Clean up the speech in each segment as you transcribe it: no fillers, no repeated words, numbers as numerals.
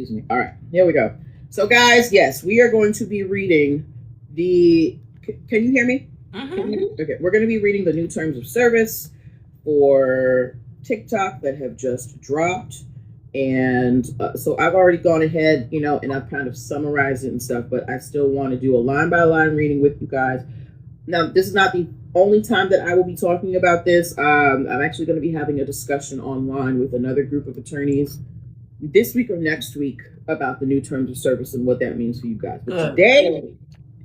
Excuse me. All right, here we go. So, guys, yes, we are going to be reading the. Can you hear me? Okay, we're going to be reading the new terms of service for TikTok that have just dropped. And so I've already gone ahead, and I've kind of summarized it and stuff, but I still want to do a line by line reading with you guys. Now, this is not the only time that I will be talking about this. I'm actually going to be having a discussion online with another group of attorneys this week or next week about the new terms of service and what that means for you guys. But today,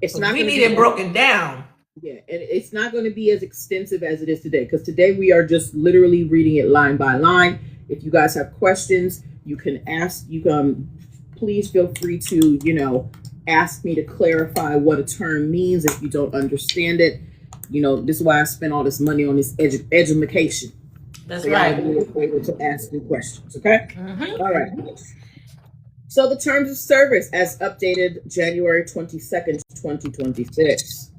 it's not. We need it broken down. Yeah, and it's not going to be as extensive as it is today, because today we are just literally reading it line by line. If you guys have questions, you can ask. You can please feel free to ask me to clarify what a term means if you don't understand it. This is why I spent all this money on this education. That's right. Be able to ask me questions. Okay. All right. So the terms of service as updated January 22nd, 2026.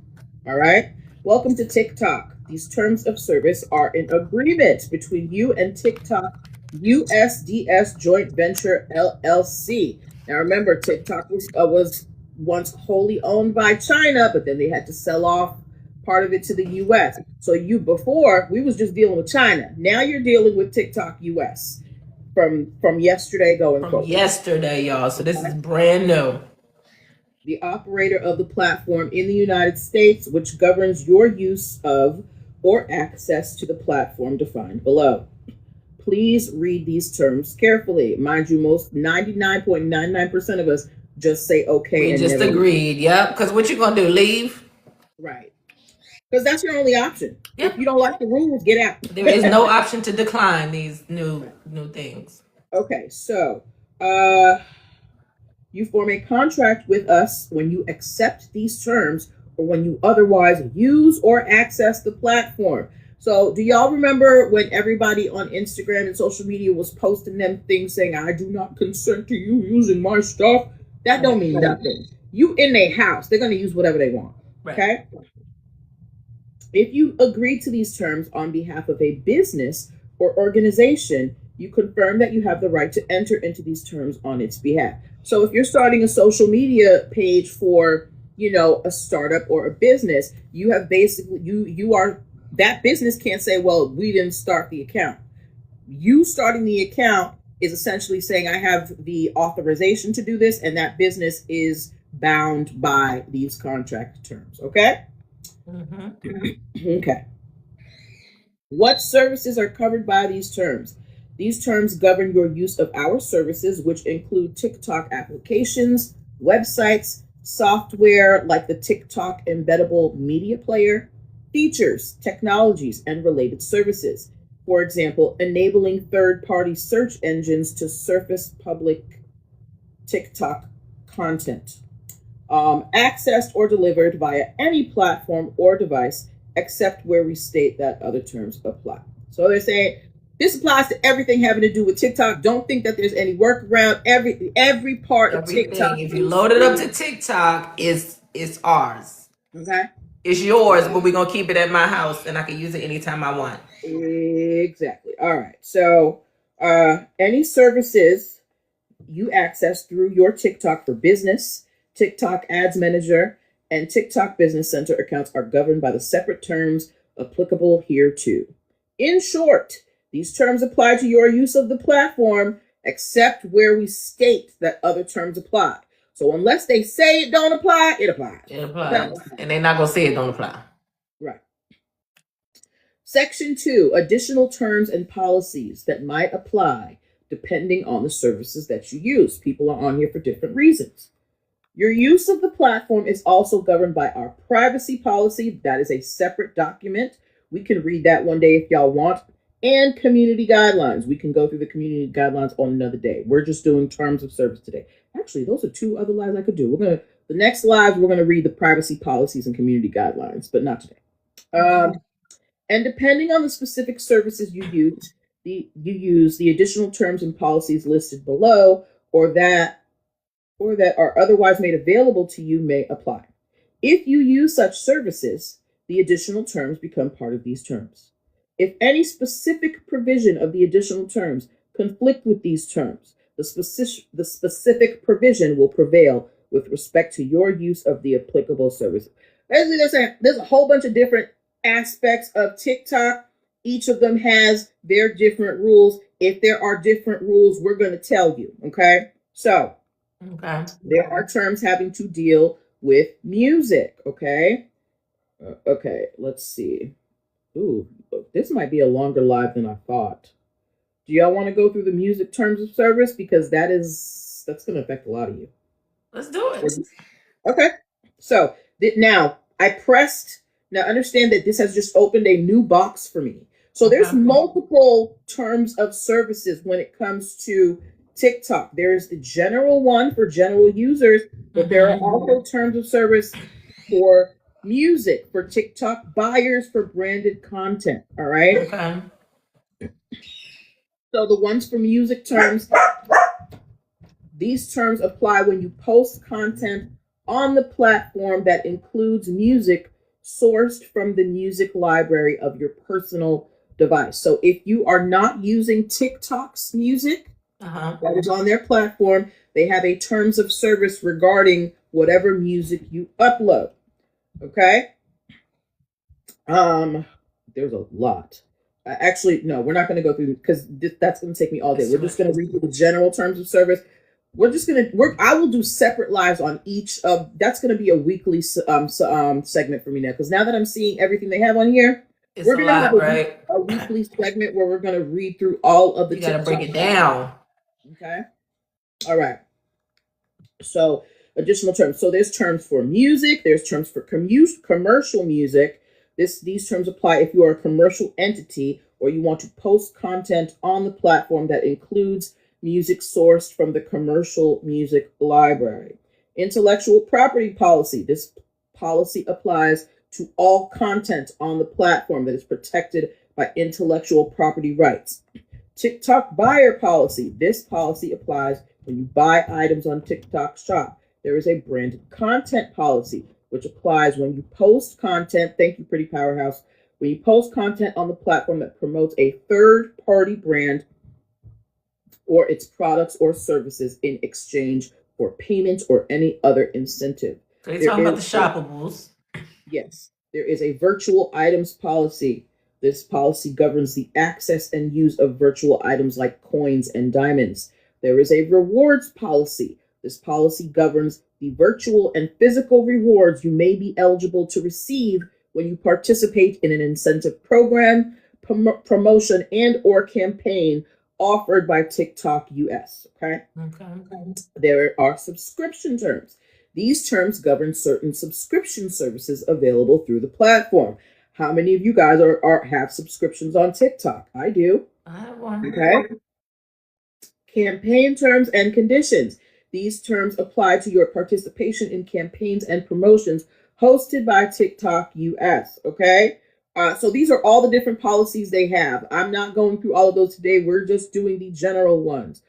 All right. Welcome to TikTok. These terms of service are an agreement between you and TikTok USDS Joint Venture LLC. Now remember, TikTok was once wholly owned by China, but then they had to sell off part of it to the US. So before we was just dealing with China. Now you're dealing with TikTok US from yesterday going forward. Yesterday, y'all. So this is brand new. The operator of the platform in the United States, which governs your use of or access to the platform defined below. Please read these terms carefully. Mind you, most 99.99% of us just say okay. We just agreed. Yep. Because what you gonna do? Leave? Right. Because that's your only option. Yep. If you don't like the rules, get out. There is no option to decline these new things. Okay, so you form a contract with us when you accept these terms or when you otherwise use or access the platform. So do y'all remember when everybody on Instagram and social media was posting them things saying, I do not consent to you using my stuff? That don't mean nothing. You in their house, they're going to use whatever they want. Right. Okay? If you agree to these terms on behalf of a business or organization, you confirm that you have the right to enter into these terms on its behalf. So if you're starting a social media page for, a startup or a business, you have basically, you are, that business can't say, well, we didn't start the account. You starting the account is essentially saying I have the authorization to do this, and that business is bound by these contract terms. Okay? Okay. What services are covered by these terms? These terms govern your use of our services, which include TikTok applications, websites, software like the TikTok embeddable media player, features, technologies, and related services. For example, enabling third-party search engines to surface public TikTok content. Accessed or delivered via any platform or device, except where we state that other terms apply. So they're saying this applies to everything having to do with TikTok. Don't think that there's any workaround. Every part of TikTok. If you load it up to TikTok, it's ours. Okay. It's yours, but we're gonna keep it at my house, and I can use it anytime I want. Exactly. All right. So any services you access through your TikTok for business, TikTok Ads Manager, and TikTok Business Center accounts are governed by the separate terms applicable here too. In short, these terms apply to your use of the platform, except where we state that other terms apply. So unless they say it don't apply, it applies. It applies. And they're not going to say it don't apply. Right. Section 2, additional terms and policies that might apply depending on the services that you use. People are on here for different reasons. Your use of the platform is also governed by our privacy policy. That is a separate document. We can read that one day if y'all want. And community guidelines. We can go through the community guidelines on another day. We're just doing terms of service today. Actually, those are 2 other lives I could do. The next lives, we're going to read the privacy policies and community guidelines, but not today. And depending on the specific services you use, the additional terms and policies listed below or that are otherwise made available to you may apply. If you use such services, the additional terms become part of these terms. If any specific provision of the additional terms conflict with these terms, The specific provision will prevail with respect to your use of the applicable service. Basically, they're saying there's a whole bunch of different aspects of TikTok. Each of them has their different rules. If there are different rules, we're going to tell you. Okay. So there are terms having to deal with music. Okay. Okay. Let's see. Ooh, this might be a longer live than I thought. Do y'all want to go through the music terms of service? Because that's going to affect a lot of you. Let's do it. Okay. So now understand that this has just opened a new box for me. So there's multiple terms of services when it comes to TikTok. There's the general one for general users, but there are also terms of service for music, for TikTok buyers, for branded content. All right. Okay. So the ones for music terms, these terms apply when you post content on the platform that includes music sourced from the music library of your personal device. So if you are not using TikTok's music that is on their platform, they have a terms of service regarding whatever music you upload. Okay. There's a lot. Actually, no, we're not going to go through because that's going to take me all day. We're just going to read through the general terms of service. I will do separate lives on each of. That's going to be a weekly segment for me now, because now that I'm seeing everything they have on here, we're going to have a weekly segment where we're going to read through all of the. You got to break it down. Okay. All right. So additional terms. So there's terms for music. There's terms for commercial music. These terms apply if you are a commercial entity or you want to post content on the platform that includes music sourced from the commercial music library. Intellectual property policy. This policy applies to all content on the platform that is protected by intellectual property rights. TikTok buyer policy. This policy applies when you buy items on TikTok Shop. There is a branded content policy, which applies when you post content. Thank you, Pretty Powerhouse. When you post content on the platform that promotes a third-party brand or its products or services in exchange for payment or any other incentive. So you're talking about the shoppables. Yes. There is a virtual items policy. This policy governs the access and use of virtual items like coins and diamonds. There is a rewards policy. This policy governs the virtual and physical rewards you may be eligible to receive when you participate in an incentive program, promotion, and or campaign offered by TikTok US. Okay. There are subscription terms. These terms govern certain subscription services available through the platform. How many of you guys have subscriptions on TikTok? I do. I have one. Okay. Campaign terms and conditions. These terms apply to your participation in campaigns and promotions hosted by TikTok US. Okay. So these are all the different policies they have. I'm not going through all of those today. We're just doing the general ones.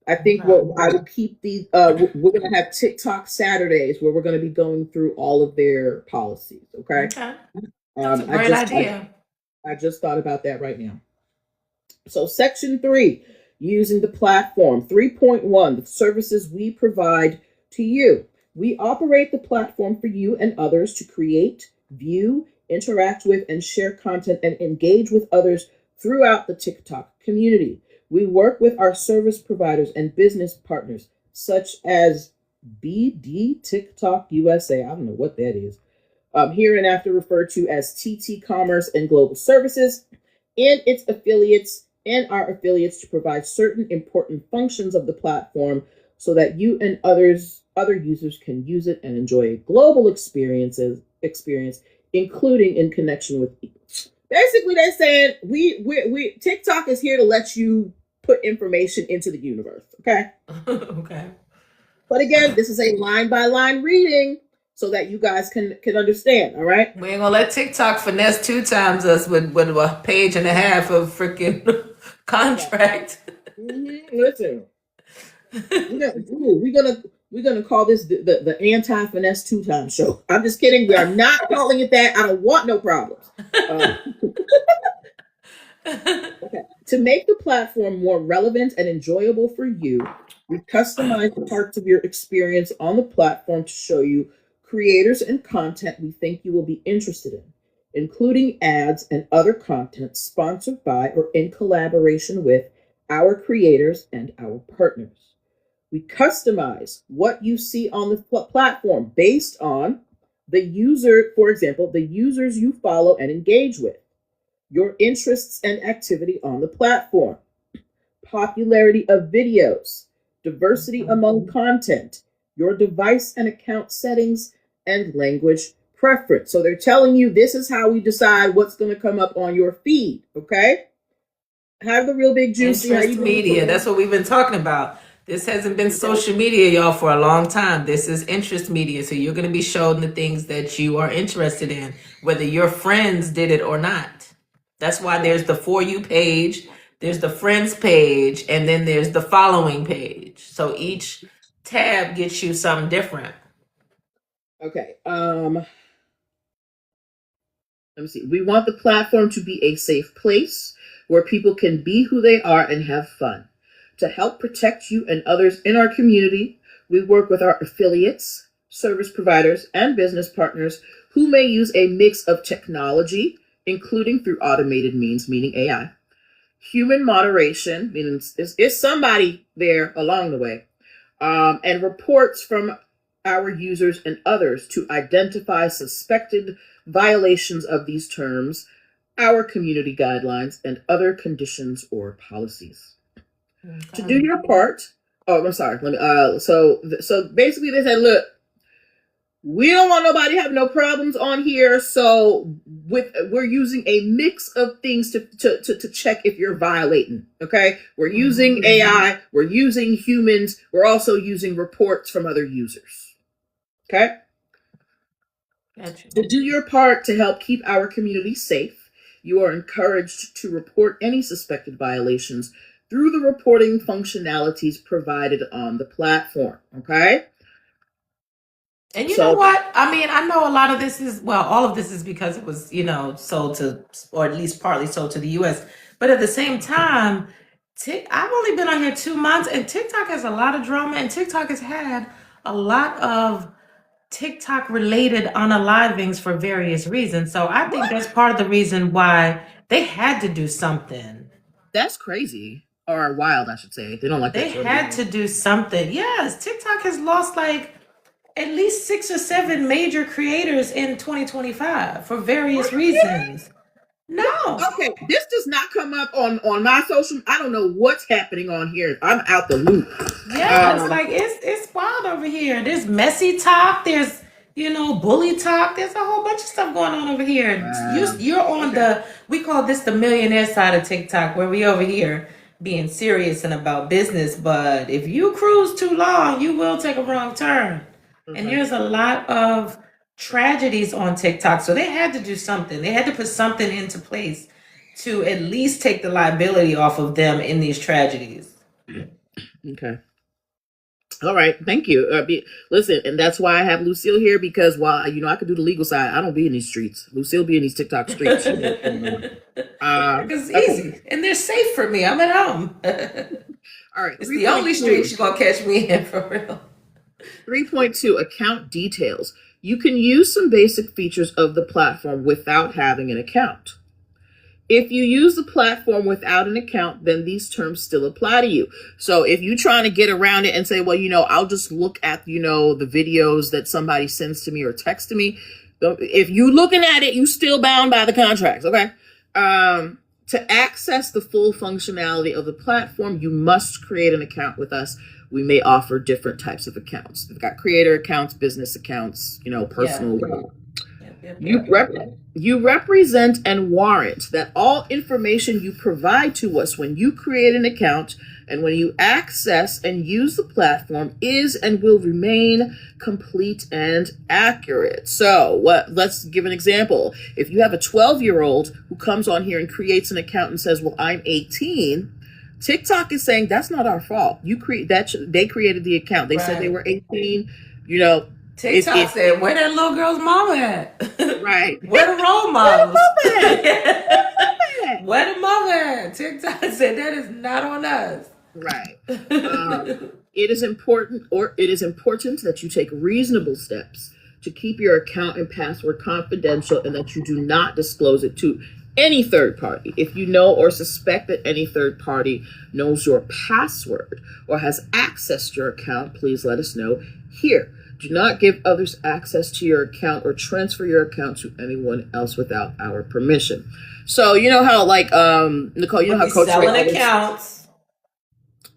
I think I would keep these. We're going to have TikTok Saturdays where we're going to be going through all of their policies. Okay. That's a great idea. I just thought about that right now. So Section 3, using the platform. 3.1, the services we provide to you. We operate the platform for you and others to create, view, interact with, and share content and engage with others throughout the TikTok community. We work with our service providers and business partners, such as BD TikTok USA. I don't know what that is. Hereinafter referred to as TT Commerce and Global Services, and its affiliates and our affiliates to provide certain important functions of the platform so that you and other users can use it and enjoy a global experience, including in connection with people. Basically, they're saying we TikTok is here to let you put information into the universe. Okay. Okay. But again, this is a line by line reading so that you guys can understand. All right. We ain't gonna let TikTok finesse 2 times us with a page and a half of freaking contract. Listen, we're gonna call this the anti-finesse 2 times show. I'm just kidding. We are not calling it that. I don't want no problems. Okay. To make the platform more relevant and enjoyable for you, we customize parts of your experience on the platform to show you creators and content we think you will be interested in, including ads and other content sponsored by or in collaboration with our creators and our partners. We customize what you see on the platform based on the user, for example, the users you follow and engage with, your interests and activity on the platform, popularity of videos, diversity among content, your device and account settings, and language preference. So they're telling you this is how we decide what's going to come up on your feed, okay? Have the real big juicy. How Interest you doing? media. That's what we've been talking about. This hasn't been social media, y'all, for a long time. This is interest media. So you're going to be shown the things that you are interested in, whether your friends did it or not. That's why there's the For You page, there's the Friends page, and then there's the Following page. So each tab gets you something different. Okay. Let me see. We want the platform to be a safe place where people can be who they are and have fun. To help protect you and others in our community, we work with our affiliates, service providers, and business partners who may use a mix of technology, including through automated means, meaning AI, human moderation, meaning is somebody there along the way, and reports from our users and others to identify suspected violations of these terms, our community guidelines, and other conditions or policies. To do your part, oh, I'm sorry. Let me. So basically, they said, look, we don't want nobody having no problems on here. So we're using a mix of things to check if you're violating. Okay, we're using AI, we're using humans, we're also using reports from other users. Okay. Gotcha. To do your part to help keep our community safe, you are encouraged to report any suspected violations through the reporting functionalities provided on the platform. Okay? And you know what? I mean, I know a lot of this is, well, all of this is because it was, sold to, or at least partly sold to the US. But at the same time, I've only been on here 2 months, and TikTok has a lot of drama, and TikTok has had a lot of TikTok related unalivings for various reasons. So I think that's part of the reason why they had to do something. That's crazy. Or wild, I should say. They don't like They that. had to do something. Yes, TikTok has lost like at least 6 or 7 major creators in 2025 for various reasons. No. Okay, this does not come up on my social. I don't know what's happening on here. I'm out the loop. Yeah, it's like it's wild over here. There's messy talk. There's bully talk. There's a whole bunch of stuff going on over here. You're on we call this the millionaire side of TikTok, where we over here being serious and about business. But if you cruise too long, you will take a wrong turn. And there's a lot of tragedies on TikTok. So they had to do something. They had to put something into place to at least take the liability off of them in these tragedies. Okay. All right. Thank you. Listen, and that's why I have Lucille here, because while I could do the legal side, I don't be in these streets. Lucille be in these TikTok streets. Because it's easy. And they're safe for me. I'm at home. All right. It's the only street you're going to catch me in, for real. 3.2, account details. You can use some basic features of the platform without having an account. If you use the platform without an account, then these terms still apply to you. So if you're trying to get around it and say, well, I'll just look at, the videos that somebody sends to me or text to me. If you're looking at it, you still bound by the contracts. Okay. To access the full functionality of the platform, you must create an account with us. We may offer different types of accounts. We've got creator accounts, business accounts, personal. Yeah. You represent and warrant that all information you provide to us when you create an account and when you access and use the platform is and will remain complete and accurate. So let's give an example. If you have a 12-year-old who comes on here and creates an account and says, well, I'm 18, TikTok is saying that's not our fault. They created the account. They said they were 18. TikTok said, where that little girl's mama at? Right. Where the role models? Where the mother at? TikTok said that is not on us. Right. It is important that you take reasonable steps to keep your account and password confidential and that you do not disclose it to any third party. If you know or suspect that any third party knows your password or has access to your account, please let us know here. Do not give others access to your account or transfer your account to anyone else without our permission. So you know how Nicole, you know how Coach selling accounts.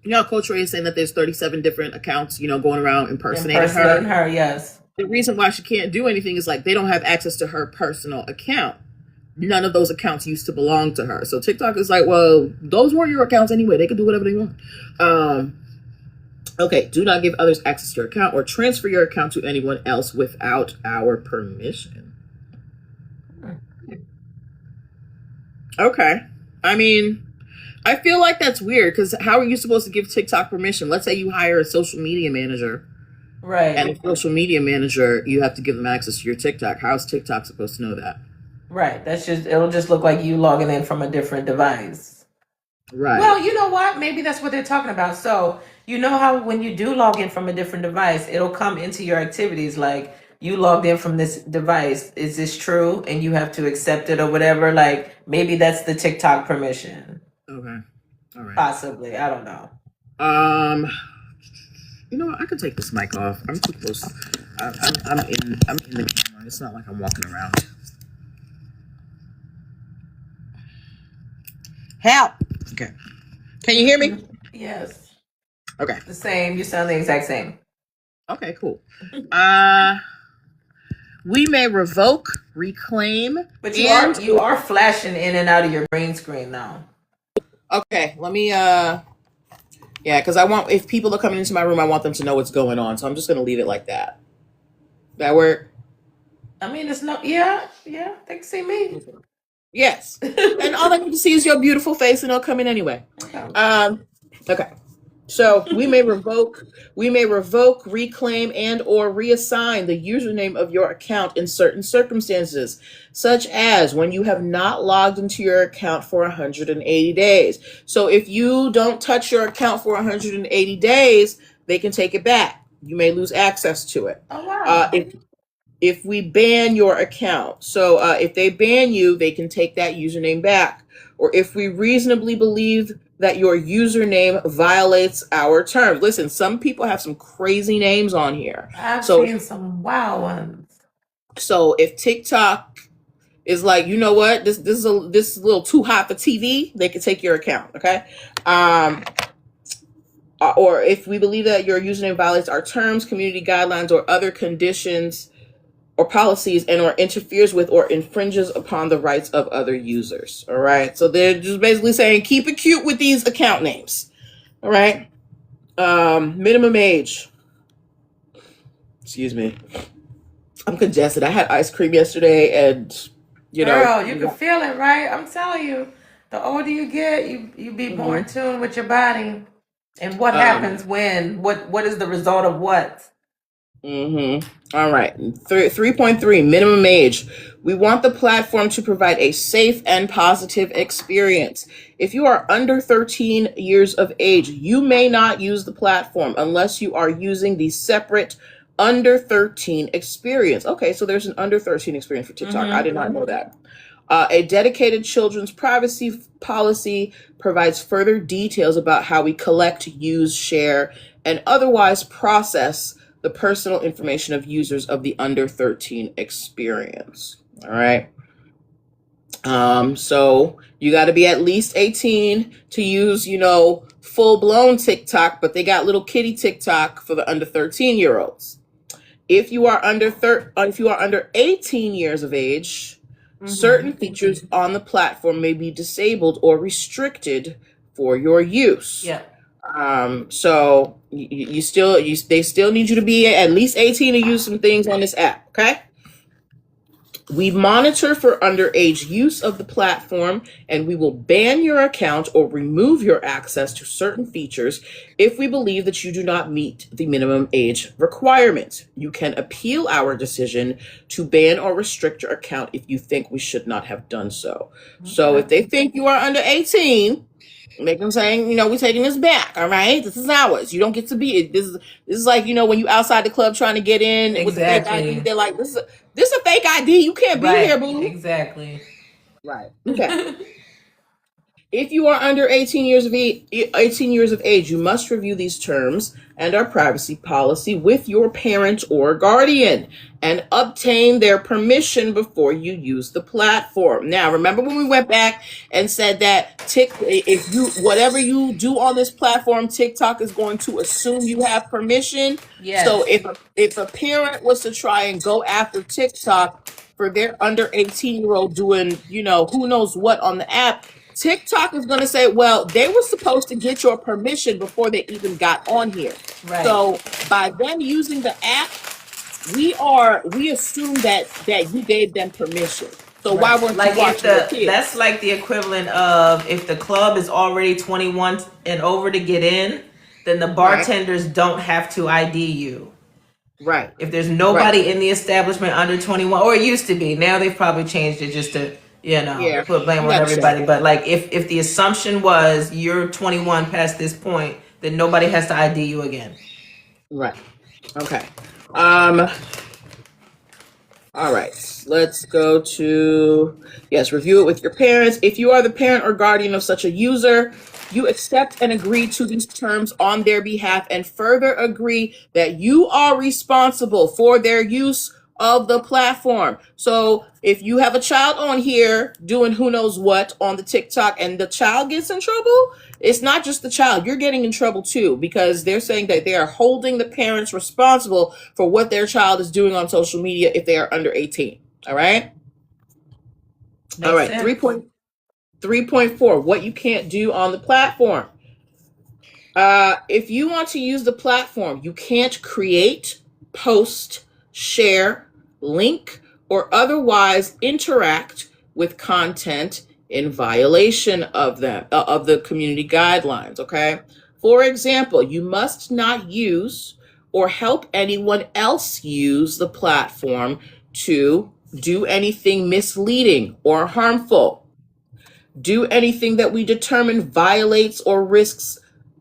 You know how Coach Ray is saying that there's 37 different accounts, going around impersonating her? Yes. The reason why she can't do anything is they don't have access to her personal account. None of those accounts used to belong to her. So TikTok is well, those weren't your accounts anyway. They can do whatever they want. Okay, do not give others access to your account or transfer your account to anyone else without our permission. Okay. I mean, I feel like that's weird because how are you supposed to give TikTok permission? Let's say you hire a social media manager. Right. And a social media manager, you have to give them access to your TikTok. How's TikTok supposed to know that? Right. It'll just look like you logging in from a different device. Right. Well, you know what? Maybe that's what they're talking about. So, you know how when you do log in from a different device, it'll come into your activities like you logged in from this device. Is this true? And you have to accept it or whatever. Maybe that's the TikTok permission. Okay. All right. Possibly. I don't know. You know what? I could take this mic off. I'm too close. I'm in the camera. It's not like I'm walking around. Help. Okay. Can you hear me? Yes. Okay. The same. You sound the exact same. Okay, cool. We may revoke, reclaim, but you are flashing in and out of your green screen now. Okay, let me because if people are coming into my room, I want them to know what's going on. So I'm just gonna leave it like that. That work? I mean, it's no, yeah, they can see me. Yes, and all they need to see is your beautiful face, and they'll come in anyway. Okay. So we may revoke, reclaim, and or reassign the username of your account in certain circumstances, such as when you have not logged into your account for 180 days. So if you don't touch your account for 180 days, they can take it back. You may lose access to it. Oh, wow. If we ban your account, so if they ban you, they can take that username back. Or if we reasonably believe that your username violates our terms. Listen, some people have some crazy names on here. I've seen some wild ones. So if TikTok is you know what, this is a little too hot for TV, they can take your account, okay? Or if we believe that your username violates our terms, community guidelines, or other conditions or policies and or interferes with or infringes upon the rights of other users. All right. So they're just basically saying, keep it cute with these account names. All right. Minimum age. Excuse me. I'm congested. I had ice cream yesterday and, Girl, you can feel it, right? I'm telling you, the older you get, you be more in tune with your body. And what happens when? What is the result of what? All right. 3.3 minimum age. We want the platform to provide a safe and positive experience. If you are under 13 years of age, you may not use the platform unless you are using the separate under 13 experience. Okay, so there's an under 13 experience for TikTok. I did not know that. A dedicated children's privacy policy provides further details about how we collect, use, share, and otherwise process the personal information of users of the under 13 experience. All right. So you got to be at least 18 to use, full blown TikTok, but they got little kitty TikTok for the under 13-year-olds. If you are under 18 years of age, certain features on the platform may be disabled or restricted for your use. Yeah. So they still need you to be at least 18 to use some things on this app. Okay. We monitor for underage use of the platform, and we will ban your account or remove your access to certain features if we believe that you do not meet the minimum age requirement. You can appeal our decision to ban or restrict your account if you think we should not have done so. So if they think you are under 18, make them saying, we're taking this back. All right, this is ours. You don't get to be. This is like when you outside the club trying to get in with the fake ID. They're like, this is a fake ID. You can't be here, boo. Exactly. Right. Okay. If you are under 18 years of age, you must review these terms and our privacy policy with your parent or guardian and obtain their permission before you use the platform. Now, remember when we went back and said that whatever you do on this platform, TikTok is going to assume you have permission. Yes. So if a parent was to try and go after TikTok for their under 18-year-old doing, who knows what on the app, TikTok is going to say, well, they were supposed to get your permission before they even got on here. Right. So by them using the app, we assume that you gave them permission. So why weren't you watching your kids? That's like the equivalent of if the club is already 21 and over to get in, then the bartenders don't have to ID you. Right. If there's nobody in the establishment under 21, or it used to be, now they've probably changed it just to put blame on everybody. Sure. But like if the assumption was you're 21 past this point, then nobody has to ID you again. Right. Okay. All right. Let's go to review it with your parents. If you are the parent or guardian of such a user, you accept and agree to these terms on their behalf and further agree that you are responsible for their use of the platform. So if you have a child on here doing who knows what on the TikTok and the child gets in trouble, it's not just the child. You're getting in trouble too, because they're saying that they are holding the parents responsible for what their child is doing on social media if they are under 18. All right? All right. 3.4, what you can't do on the platform. If you want to use the platform, you can't create, post, share, link, or otherwise interact with content in violation of the community guidelines, okay? For example, you must not use or help anyone else use the platform to do anything misleading or harmful, do anything that we determine violates or risks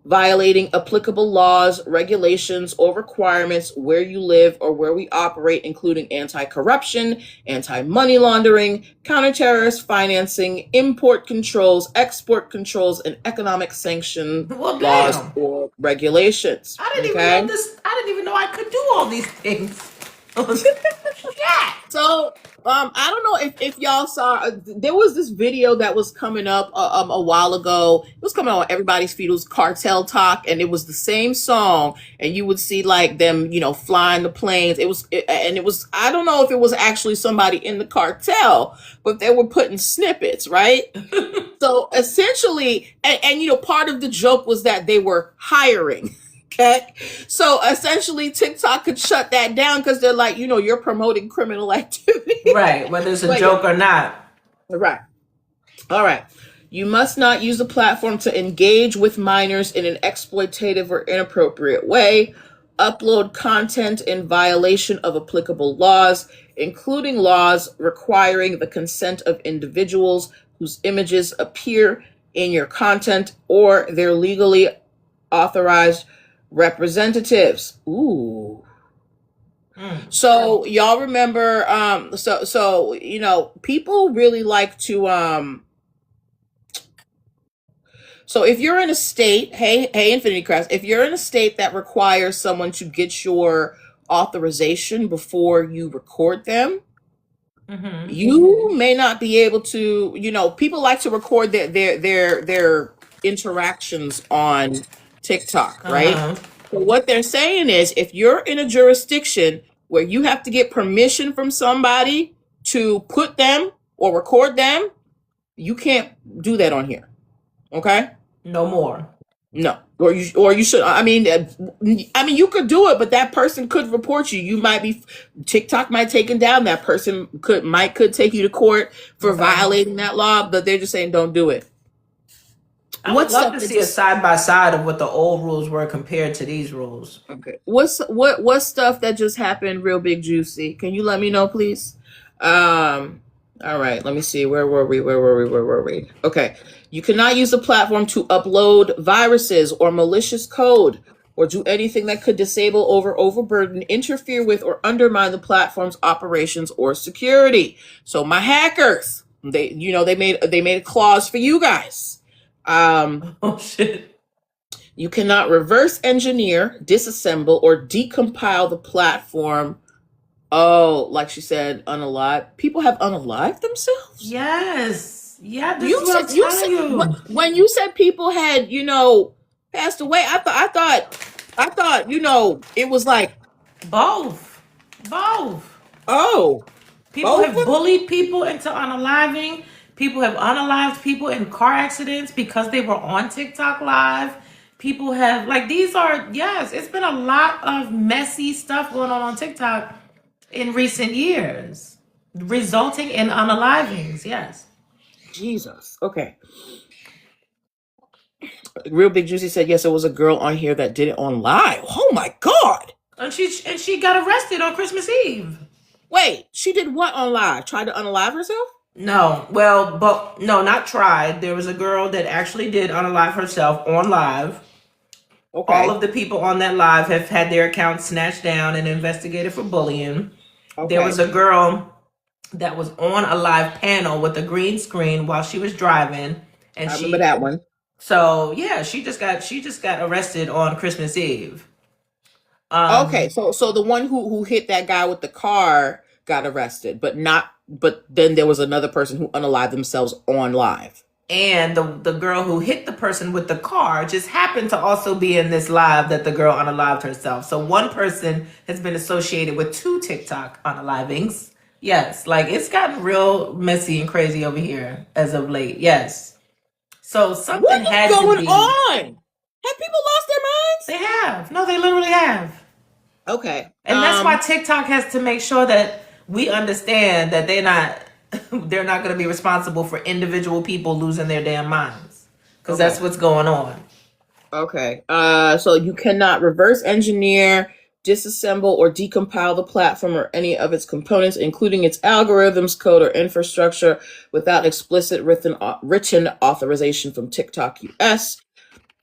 violating applicable laws, regulations, or requirements where you live or where we operate, including anti-corruption, anti-money laundering, counter-terrorist financing, import controls, export controls, and economic sanction laws or regulations. I didn't even know I could do all these things. Yeah. So I don't know if y'all saw, there was this video that was coming up a while ago. It was coming on everybody's feed. It was Cartel Talk, and it was the same song, and you would see like them, flying the planes. It was I don't know if it was actually somebody in the cartel, but they were putting snippets, right? So essentially, and part of the joke was that they were hiring. Okay, so essentially TikTok could shut that down because they're like, you're promoting criminal activity. Right, whether it's a joke or not. Right. All right. You must not use the platform to engage with minors in an exploitative or inappropriate way, upload content in violation of applicable laws, including laws requiring the consent of individuals whose images appear in your content or their legally authorized representatives. Ooh. So y'all remember, people really like to, so if you're in a state, hey, Infinity Crest, if you're in a state that requires someone to get your authorization before you record them, you may not be able to, people like to record their interactions on TikTok, right? So what they're saying is if you're in a jurisdiction where you have to get permission from somebody to put them or record them, you can't do that on here. Okay? No more. No. or you should. You could do it, but that person could report you. You might be TikTok might take it down. That person could take you to court for violating that law, but they're just saying don't do it. I would love to see a side by side of what the old rules were compared to these rules. Okay. What stuff that just happened real big juicy? Can you let me know, please? All right, let me see. Where were we? Okay. You cannot use the platform to upload viruses or malicious code or do anything that could disable, overburden, interfere with, or undermine the platform's operations or security. So my hackers, they made a clause for you guys. Oh shit. You cannot reverse engineer, disassemble, or decompile the platform. Oh, like she said, unalive. People have unalived themselves? Yes. Yeah, this is what I'm telling you. When you said people had, passed away, I thought, it was like both. Oh. People have bullied people into unaliving. People have unalived people in car accidents because they were on TikTok Live. People have, it's been a lot of messy stuff going on TikTok in recent years, resulting in unalivings. Yes. Jesus. Okay. Real Big Juicy said, yes, it was a girl on here that did it on live. Oh my God. And she got arrested on Christmas Eve. Wait, she did what on live? Tried to unalive herself? No. Well, but no, not tried. There was a girl that actually did unalive herself on live. Okay. All of the people on that live have had their accounts snatched down and investigated for bullying. Okay. There was a girl that was on a live panel with a green screen while she was driving, and I remember that one. So yeah, she just got arrested on Christmas Eve. Okay, so the one who hit that guy with the car got arrested, but then there was another person who unalived themselves on live. And the girl who hit the person with the car just happened to also be in this live that the girl unalived herself. So one person has been associated with 2 TikTok unalivings. Yes, like it's gotten real messy and crazy over here as of late. Yes. So something had to be going on. Have people lost their minds? They have. No, they literally have. Okay. And that's why TikTok has to make sure that we understand that they're not going to be responsible for individual people losing their damn minds. Because that's what's going on. Okay. So you cannot reverse engineer, disassemble, or decompile the platform or any of its components, including its algorithms, code, or infrastructure, without explicit written authorization from TikTok US.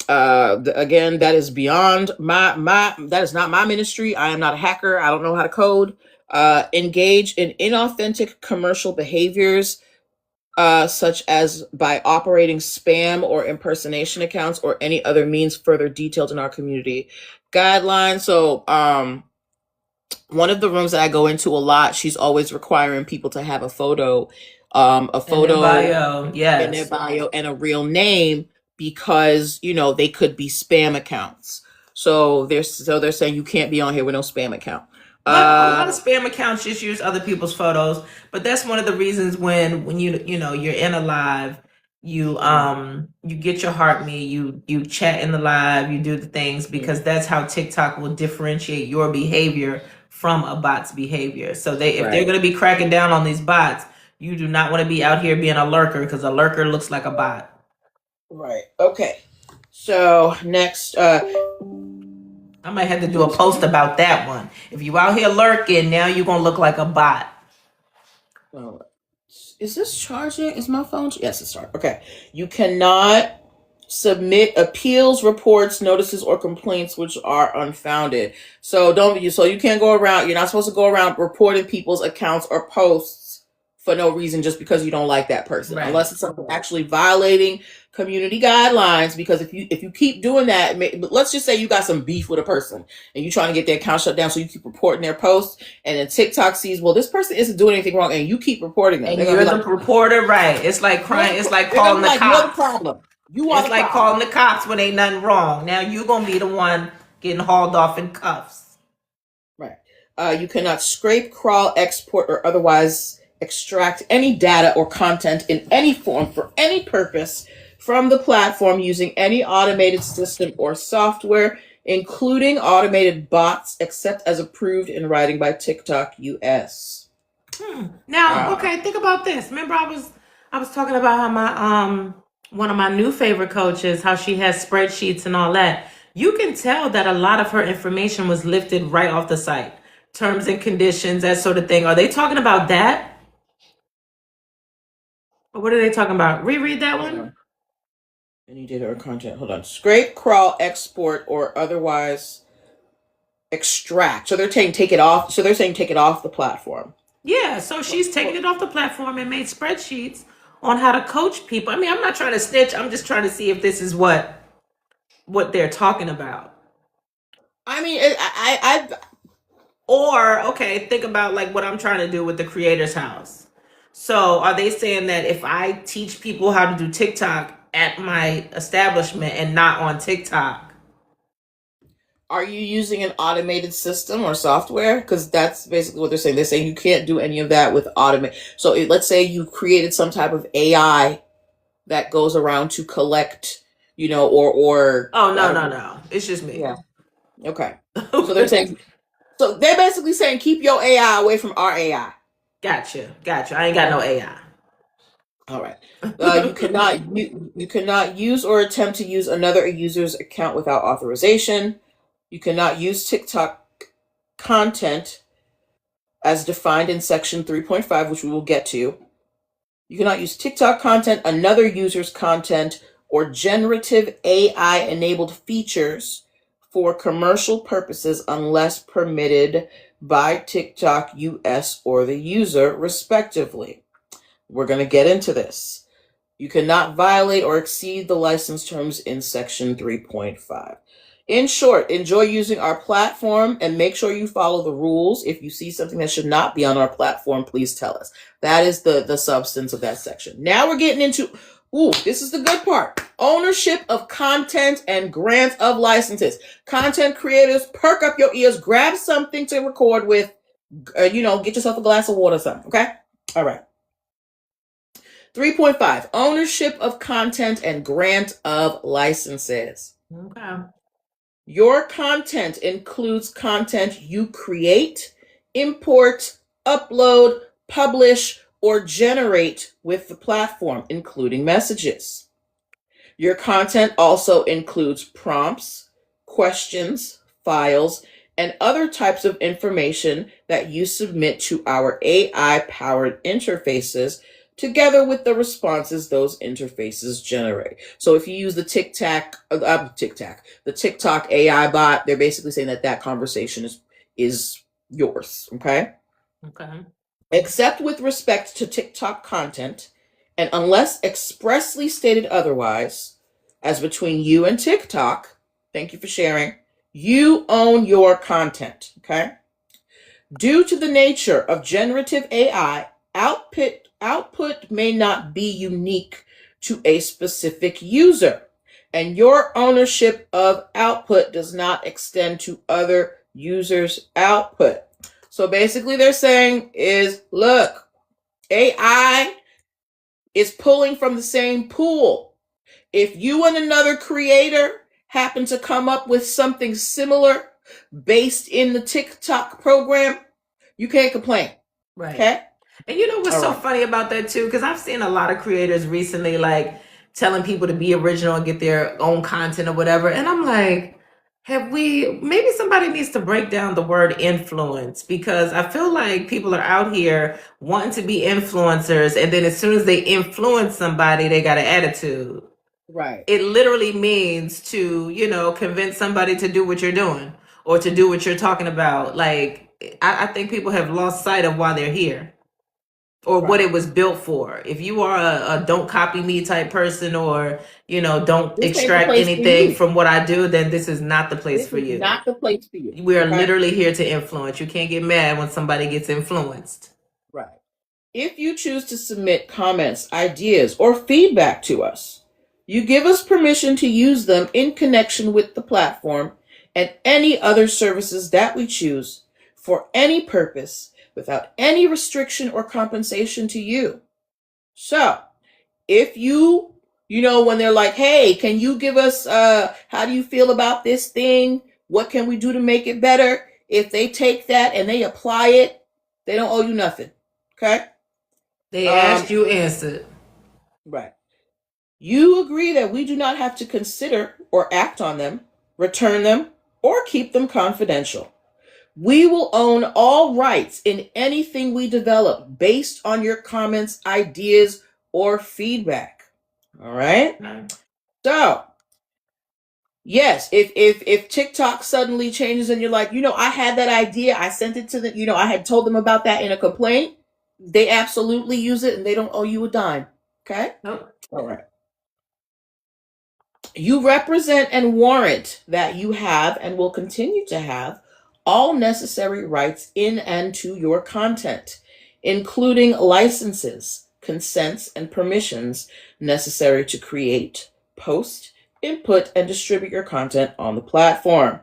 Again, that is beyond that is not my ministry. I am not a hacker. I don't know how to code. Engage in inauthentic commercial behaviors, such as by operating spam or impersonation accounts or any other means further detailed in our community guidelines. So, one of the rooms that I go into a lot, she's always requiring people to have a photo in their bio, yes, in their bio, and a real name, because they could be spam accounts. So they're saying you can't be on here with no spam account. A lot of spam accounts just use other people's photos, but that's one of the reasons when you're in a live, you get your heart me, you chat in the live, you do the things, because that's how TikTok will differentiate your behavior from a bot's behavior. So if they're going to be cracking down on these bots, you do not want to be out here being a lurker, because a lurker looks like a bot. Right. Okay. So next, I might have to do a post about that one. If you out here lurking, now you're going to look like a bot. Is this charging? Is my phone? Yes, it's charging. Okay. You cannot submit appeals, reports, notices, or complaints which are unfounded. So you can't go around, you're not supposed to go around reporting people's accounts or posts for no reason just because you don't like that person. Right. Unless it's something actually violating community guidelines, because if you keep doing that, let's just say you got some beef with a person and you're trying to get their account shut down, so you keep reporting their posts, and then TikTok sees, well, this person isn't doing anything wrong, and you keep reporting them. And you're the reporter, right? It's like crying. It's like calling the cops. You're the problem. It's like calling the cops when ain't nothing wrong. Now you're gonna be the one getting hauled off in cuffs. Right. You cannot scrape, crawl, export, or otherwise extract any data or content in any form for any purpose from the platform using any automated system or software, including automated bots, except as approved in writing by TikTok US. Now, okay, think about this. Remember, I was talking about how my one of my new favorite coaches, how she has spreadsheets and all that. You can tell that a lot of her information was lifted right off the site, terms and conditions, that sort of thing. Are they talking about that? Or what are they talking about? Reread that one. Any data or content. Hold on. Scrape, crawl, export, or otherwise extract. So they're saying take it off. So they're saying take it off the platform. Yeah, so she's taking it off the platform and made spreadsheets on how to coach people. I mean, I'm not trying to snitch. I'm just trying to see if this is what they're talking about. I mean, Or, okay, think about like what I'm trying to do with the creator's house. So are they saying that if I teach people how to do TikTok at my establishment and not on TikTok? are you using an automated system or software? Because that's basically what they're saying. They're saying you can't do any of that with automate. So let's say you created some type of AI that goes around to collect, or Oh, no. It's just me. yeah. Okay. So they're saying, so they're basically saying keep your AI away from our AI. Gotcha. I ain't got no AI. All right. You cannot use or attempt to use another user's account without authorization. You cannot use TikTok content as defined in section 3.5, which we will get to. You cannot use TikTok content, another user's content, or generative AI enabled features for commercial purposes unless permitted by TikTok US or the user, respectively. We're going to get into this. You cannot violate or exceed the license terms in section 3.5. In short, enjoy using our platform and make sure you follow the rules. If you see something that should not be on our platform, please tell us. That is the substance of that section. Now we're getting into, this is the good part. Ownership of content and grant of licenses. Content creators, perk up your ears, grab something to record with, get yourself a glass of water or something, okay? All right. 3.5, ownership of content and grant of licenses. Okay. Your content includes content you create, import, upload, publish, or generate with the platform, including messages. Your content also includes prompts, questions, files, and other types of information that you submit to our AI-powered interfaces together with the responses those interfaces generate. So if you use the TikTok AI bot, they're basically saying that conversation is yours, okay? Okay. Except with respect to TikTok content, and unless expressly stated otherwise, as between you and TikTok, thank you for sharing, you own your content, okay? Due to the nature of generative AI, output may not be unique to a specific user, and your ownership of output does not extend to other users' output. So basically they're saying is, look, AI is pulling from the same pool. If you and another creator happen to come up with something similar based in the TikTok program, you can't complain. Right. Okay? And you know what's so funny about that too? Because I've seen a lot of creators recently like telling people to be original and get their own content or whatever. And I'm like, maybe somebody needs to break down the word influence, because I feel like people are out here wanting to be influencers, and then as soon as they influence somebody, they got an attitude. Right. It literally means to, convince somebody to do what you're doing or to do what you're talking about. Like, I think people have lost sight of why they're here or what it was built for. If you are a don't copy me type person, or don't extract anything from what I do, then this is not the place for you. Not the place for you. We are literally here to influence. You can't get mad when somebody gets influenced. Right. If you choose to submit comments, ideas, or feedback to us, you give us permission to use them in connection with the platform and any other services that we choose for any purpose without any restriction or compensation to you. So, if you when they're like, hey, can you give us, how do you feel about this thing? What can we do to make it better? If they take that and they apply it, they don't owe you nothing. Okay? They asked, you answered. Right. You agree that we do not have to consider or act on them, return them, or keep them confidential. We will own all rights in anything we develop based on your comments, ideas, or feedback. All right? So, yes, if TikTok suddenly changes and you're like, I had that idea, I sent it to the, I had told them about that in a complaint, they absolutely use it and they don't owe you a dime. Okay? Nope. All right. You represent and warrant that you have and will continue to have all necessary rights in and to your content, including licenses, consents, and permissions necessary to create, post, input, and distribute your content on the platform.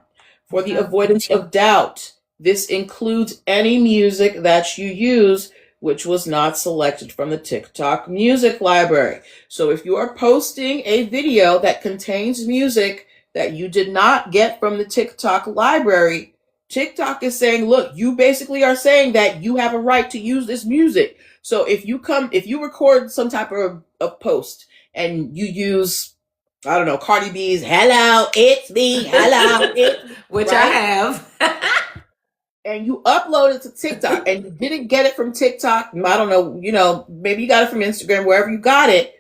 For the avoidance of doubt, this includes any music that you use which was not selected from the TikTok music library. So if you are posting a video that contains music that you did not get from the TikTok library, TikTok is saying, look, you basically are saying that you have a right to use this music. So if you record some type of post and you use, I don't know, Cardi B's "Hello, It's Me," "Hello," which I have. And you upload it to TikTok and you didn't get it from TikTok, I don't know, maybe you got it from Instagram, wherever you got it,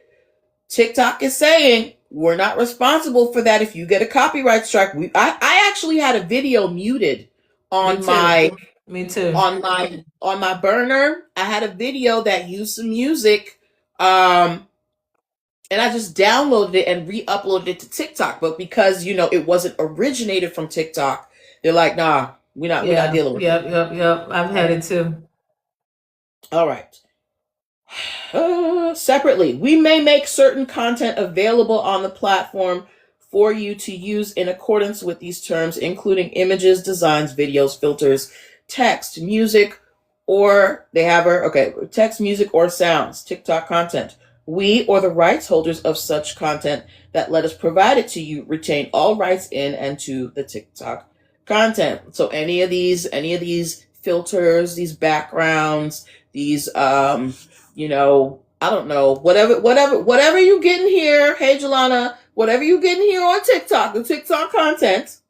TikTok is saying, we're not responsible for that if you get a copyright strike. I actually had a video muted on Me too. On my burner. I had a video that used some music, and I just downloaded it and re-uploaded it to TikTok. But because, it wasn't originated from TikTok, they're like, nah, we're not dealing with it. Yep. I've had it too. All right. Separately, we may make certain content available on the platform for you to use in accordance with these terms, including images, designs, videos, filters, text, music, or text, music, or sounds, TikTok content. We or the rights holders of such content that let us provide it to you retain all rights in and to the TikTok content. So any of these filters, these backgrounds, these I don't know, whatever you getting here, hey Jelana, whatever you getting here on TikTok, the TikTok content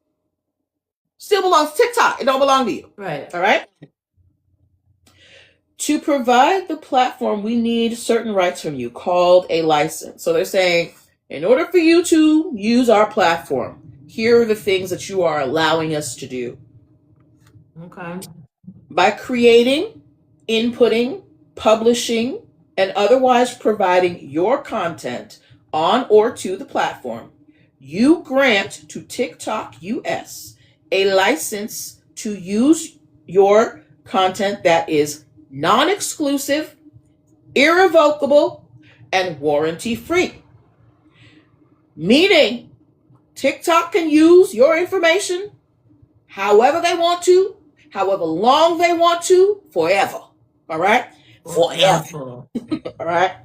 still belongs to TikTok. It don't belong to you. Right. All right? To provide the platform, we need certain rights from you called a license. So they're saying, in order for you to use our platform, here are the things that you are allowing us to do. Okay. By creating, inputting, publishing, and otherwise providing your content on or to the platform, you grant to TikTok US a license to use your content that is non-exclusive, irrevocable, and warranty-free. Meaning, TikTok can use your information however they want to, however long they want to, forever. All right? Forever. All right?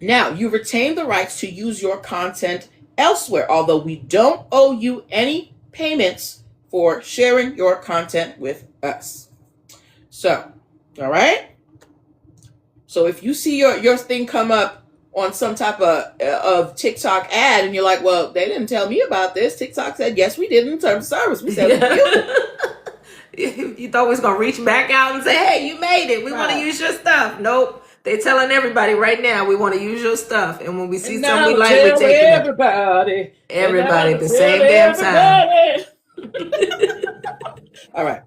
Now, you retain the rights to use your content elsewhere, although we don't owe you any payments for sharing your content with us. So, all right? So if you see your thing come up on some type of TikTok ad and you're like, well, they didn't tell me about this. TikTok said, yes, we did in terms of service. We said, you thought we was going to reach back out and say, hey, you made it. We want to use your stuff. Nope. They're telling everybody right now we want to use your stuff. And when we see something we like, we're taking it. Everybody at the same damn time. All right.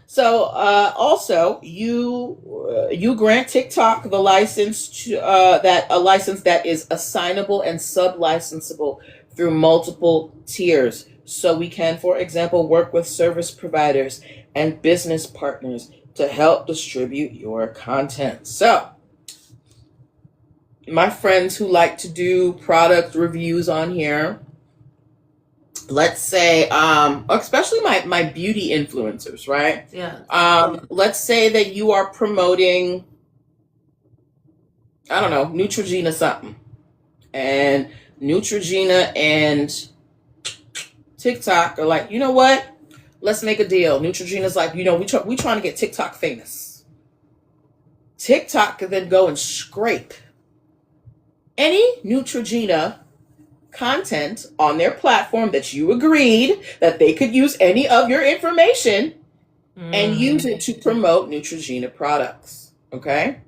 Also, you grant TikTok the license to a license that is assignable and sub-licensable through multiple tiers. So we can, for example, work with service providers and business partners to help distribute your content. So, my friends who like to do product reviews on here, let's say, especially my beauty influencers, right? Yeah. Let's say that you are promoting I don't know, Neutrogena something. And Neutrogena and TikTok are like, you know what? Let's make a deal. Neutrogena's like, we trying to get TikTok famous. TikTok could then go and scrape any Neutrogena content on their platform that you agreed that they could use any of your information and use it to promote Neutrogena products. Okay?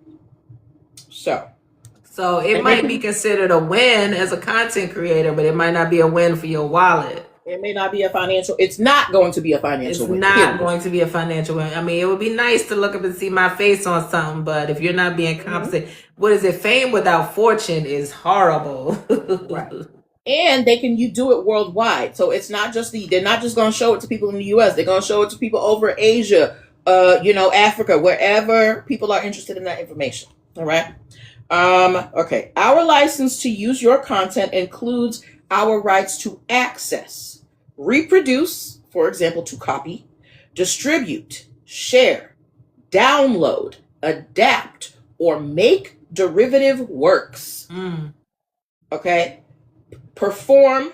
So it might be considered a win as a content creator, but it might not be a win for your wallet. It may not be a financial. It's not going to be a financial win. It's not going to be a financial win. I mean, it would be nice to look up and see my face on something, but if you're not being compensated, what is it? Fame without fortune is horrible. Right. And you do it worldwide. So it's not just they're not just going to show it to people in the US. They're going to show it to people over Asia, Africa, wherever people are interested in that information. All right. Okay. Our license to use your content includes our rights to access, reproduce, for example, to copy, distribute, share, download, adapt, or make derivative works. Okay. Perform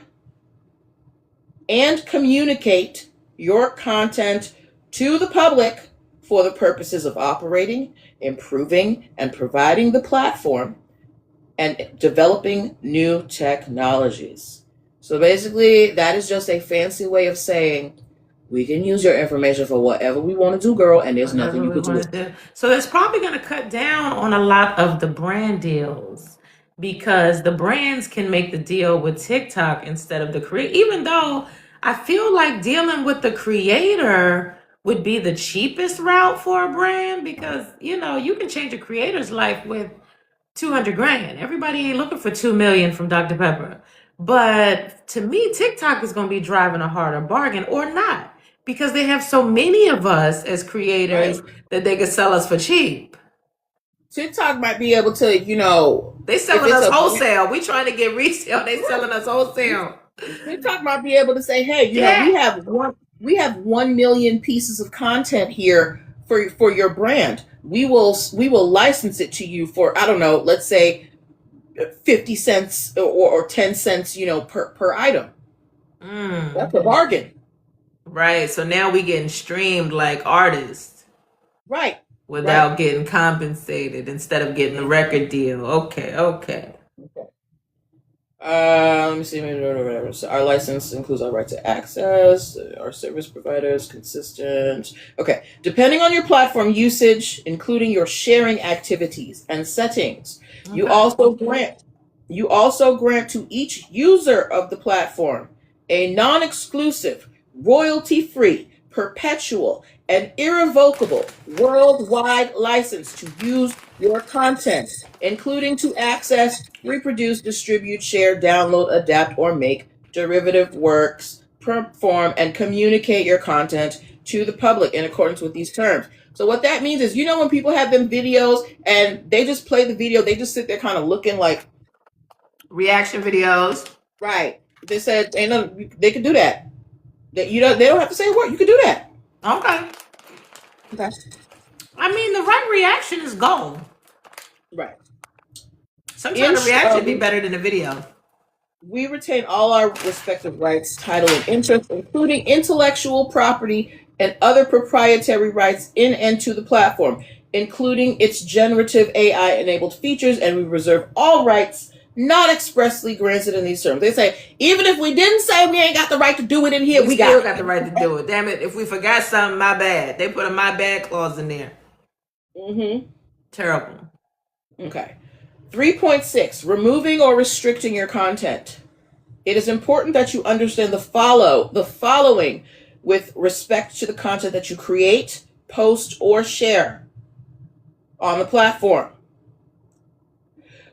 and communicate your content to the public for the purposes of operating, improving, and providing the platform and developing new technologies. So basically, that is just a fancy way of saying we can use your information for whatever we want to do, girl, and there's nothing you can do. So that's probably going to cut down on a lot of the brand deals because the brands can make the deal with TikTok instead of the creator, even though I feel like dealing with the creator would be the cheapest route for a brand because, you can change a creator's life with 200 grand. Everybody ain't looking for 2 million from Dr. Pepper. But to me, TikTok is going to be driving a harder bargain or not because they have so many of us as creators that they could sell us for cheap. TikTok might be able to, they selling us wholesale. We trying to get resale. They selling us wholesale. TikTok might be able to say, hey, we have 1 million pieces of content here for your brand. We will license it to you for, I don't know, let's say 50 cents or 10 cents, per item. That's a bargain. Right. So now we getting streamed like artists. Right. Without getting compensated instead of getting the record deal. Okay. Let me see. So our license includes our right to access, our service providers, consistent. Okay. Depending on your platform usage, including your sharing activities and settings, you also grant to each user of the platform a non-exclusive, royalty-free, perpetual, and irrevocable worldwide license to use your content, including to access, reproduce, distribute, share, download, adapt, or make derivative works, perform, and communicate your content to the public in accordance with these terms. So what that means is, when people have them videos and they just play the video, they just sit there kind of looking like reaction videos. Right. They said they could do that. They don't have to say a word. You could do that. Okay. I mean, the right reaction is gold. Right. Sometimes the reaction would be better than the video. We retain all our respective rights, title, and interest, including intellectual property and other proprietary rights in and to the platform, including its generative AI-enabled features, and we reserve all rights not expressly granted in these terms. They say, even if we didn't say we ain't got the right to do it in here, we still got the right to do it. Damn it, if we forgot something, my bad. They put a my bad clause in there. Terrible. Okay. 3.6, removing or restricting your content. It is important that you understand the following with respect to the content that you create, post, or share on the platform.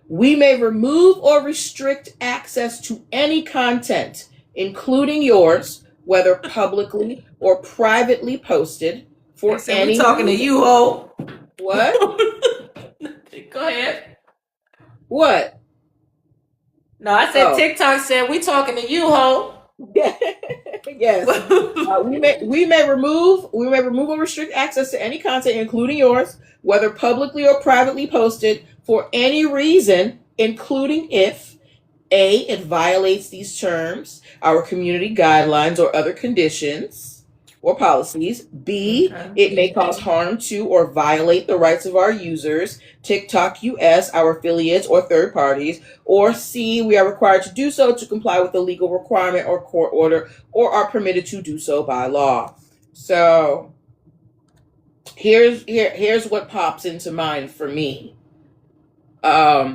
We may remove or restrict access to any content, including yours, whether publicly or privately posted for any. We talking to you, ho. What? Go ahead. What? No, I said TikTok said we talking to you, ho. Yeah. Yes. We may remove or restrict access to any content, including yours, whether publicly or privately posted, for any reason, including if A, it violates these terms, our community guidelines, or other conditions or policies. B, Okay. it may cause harm to or violate the rights of our users, TikTok US, our affiliates, or third parties. Or C, we are required to do so to comply with a legal requirement or court order, or are permitted to do so by law. So here's what pops into mind for me.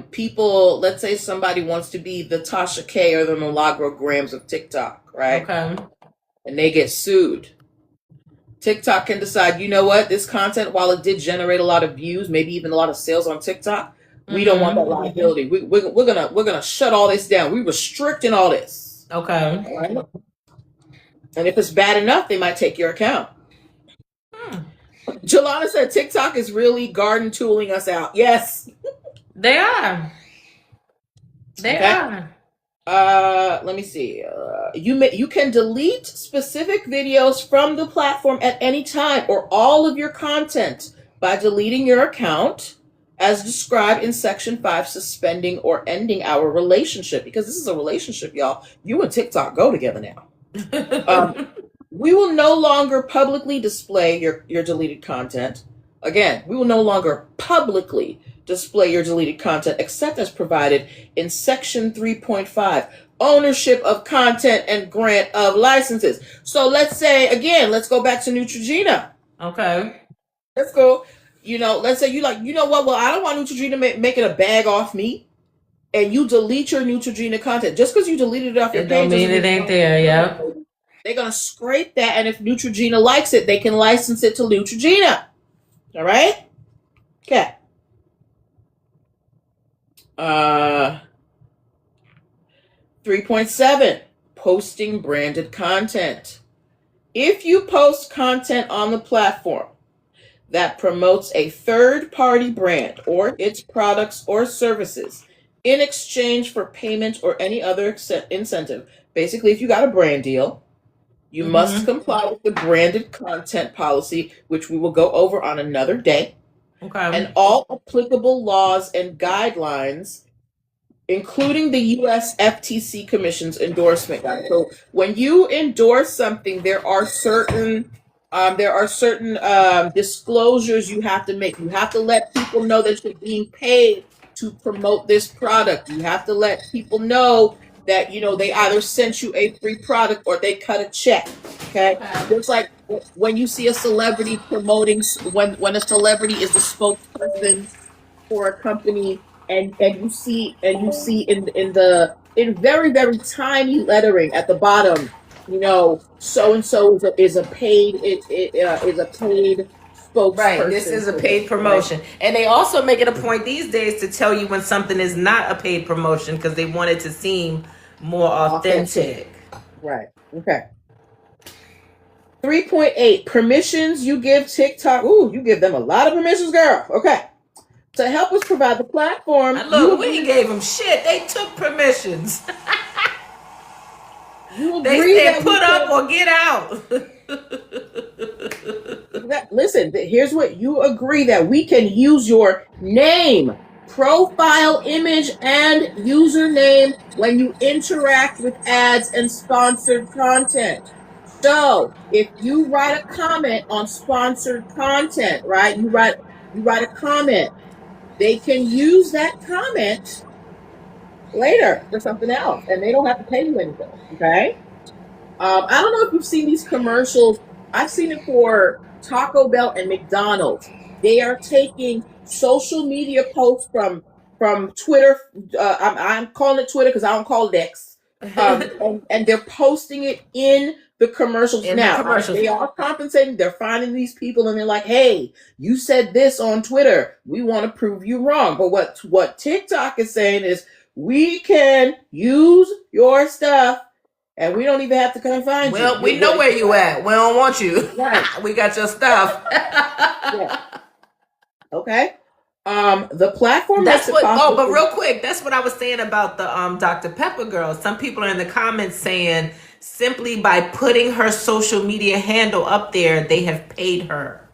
People, let's say somebody wants to be the Tasha K or the Milagro of TikTok, right? Okay. And they get sued. TikTok can decide, you know what, this content, while it did generate a lot of views, maybe even a lot of sales on TikTok, we don't want that liability. We're gonna shut all this down. We're restricting all this. Okay. Right? And if it's bad enough, they might take your account. Jelana said TikTok is really garden tooling us out. Yes. They are. They are. Let me see. You can delete specific videos from the platform at any time or all of your content by deleting your account as described in section 5, suspending or ending our relationship, because this is a relationship, y'all. You and TikTok go together now. We will no longer publicly display your deleted content. Again, we will no longer publicly display your deleted content except as provided in section 3.5, ownership of content and grant of licenses. So let's say, again, let's go back to Neutrogena. Okay. Let's go. Let's say you like, you know what? Well, I don't want Neutrogena making a bag off me. And you delete your Neutrogena content. Just because you deleted it off your page don't mean it ain't there, yeah. They're going to scrape that, and if Neutrogena likes it, they can license it to Neutrogena. All right? Okay. 3.7, posting branded content. If you post content on the platform that promotes a third-party brand or its products or services in exchange for payment or any other incentive, basically, if you got a brand deal, you must comply with the branded content policy, which we will go over on another day. Okay. And all applicable laws and guidelines, including the U.S. FTC Commission's endorsement guide. So when you endorse something, there are certain disclosures you have to make. You have to let people know that you're being paid to promote this product. You have to let people know that, they either sent you a free product or they cut a check. Okay. Just like when you see a celebrity promoting, when a celebrity is the spokesperson for a company, and you see in very, very tiny lettering at the bottom, so and so is a paid spokesperson. Right, this is a paid promotion. Right. And they also make it a point these days to tell you when something is not a paid promotion because they want it to seem more authentic. Right. Okay. 3.8, permissions you give TikTok. Ooh, you give them a lot of permissions, girl. Okay. To help us provide the platform. Look, we gave them shit. They took permissions. They said put up or get out. Listen, here's what you agree, that we can use your name, profile image, and username when you interact with ads and sponsored content. So if you write a comment on sponsored content, right? You write a comment. They can use that comment later for something else, and they don't have to pay you anything. Okay. I don't know if you've seen these commercials. I've seen it for Taco Bell and McDonald's. They are taking social media posts from Twitter. I'm calling it Twitter because I don't call it X. And they're posting it in the commercials. They are compensating. They're finding these people and they're like, hey, you said this on Twitter. We want to prove you wrong. But what TikTok is saying is, we can use your stuff and we don't even have to come find you. Well, we know where you at. We don't want you. Right. We got your stuff. Yeah. Okay. The platform. That's what. Oh, but real quick, that's what I was saying about the Dr. Pepper girl. Some people are in the comments saying simply by putting her social media handle up there, they have paid her.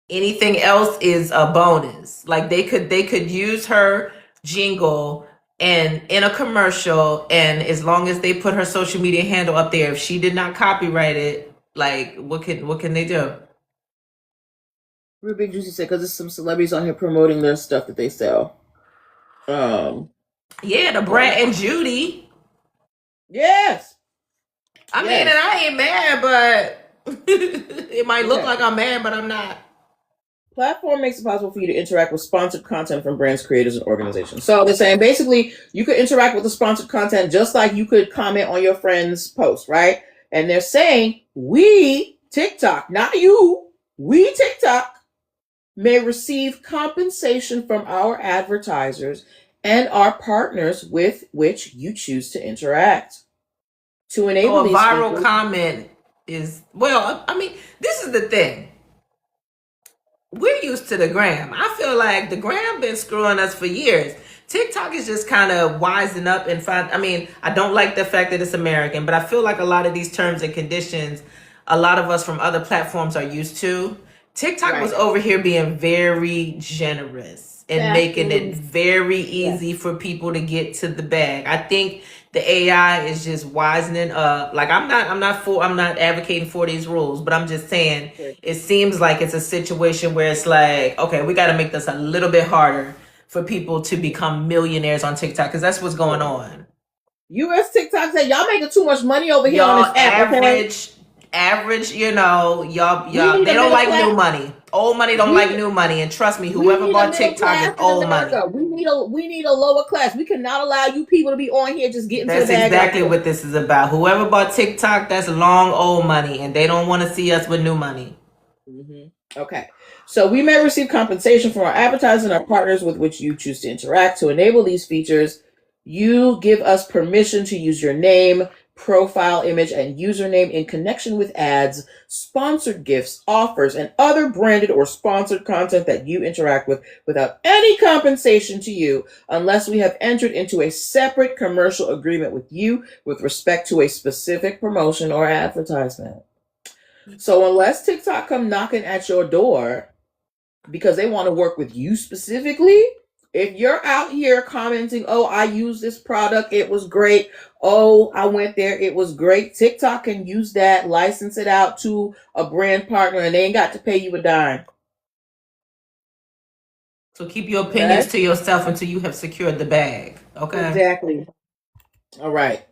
Anything else is a bonus. Like they could use her jingle and in a commercial, and as long as they put her social media handle up there, if she did not copyright it, like what can they do? Real Big Juicy said because there's some celebrities on here promoting their stuff that they sell. Yeah, the Brad and Judy. Yes. I mean, and I ain't mad, but it might look like I'm mad, but I'm not. Platform makes it possible for you to interact with sponsored content from brands, creators, and organizations. So they're saying basically you could interact with the sponsored content just like you could comment on your friend's post, right? And they're saying we, TikTok, not you, we, TikTok, may receive compensation from our advertisers and our partners with which you choose to interact. To enable a these viral features, comment is, well, I mean, this is the thing. We're used to the gram. I feel like the gram been screwing us for years. TikTok is just kind of wising up and find. I mean, I don't like the fact that it's American, but I feel like a lot of these terms and conditions, a lot of us from other platforms are used to. TikTok was over here being very generous and making it very easy for people to get to the bag. I think the AI is just wisening up. Like I'm not advocating for these rules, but I'm just saying it seems like it's a situation where it's like, okay, we got to make this a little bit harder for people to become millionaires on TikTok, because that's what's going on. US TikTok said y'all making too much money over here on this app. Average, you know, y'all they don't like new money. Old money don't like new money, and trust me, whoever bought TikTok is old money. We need a lower class. We cannot allow you people to be on here just getting to the bag. That's exactly what this is about. Whoever bought TikTok, that's long old money, and they don't want to see us with new money. Okay. So we may receive compensation from our advertisers and our partners with which you choose to interact. To enable these features, you give us permission to use your name, profile image, and username in connection with ads, sponsored gifts, offers, and other branded or sponsored content that you interact with without any compensation to you, unless we have entered into a separate commercial agreement with you with respect to a specific promotion or advertisement. So unless TikTok come knocking at your door because they want to work with you specifically, if you're out here commenting, oh, I used this product, it was great. Oh, I went there, it was great. TikTok can use that, license it out to a brand partner, and they ain't got to pay you a dime. So keep your opinions to yourself until you have secured the bag. Okay. Exactly. All right.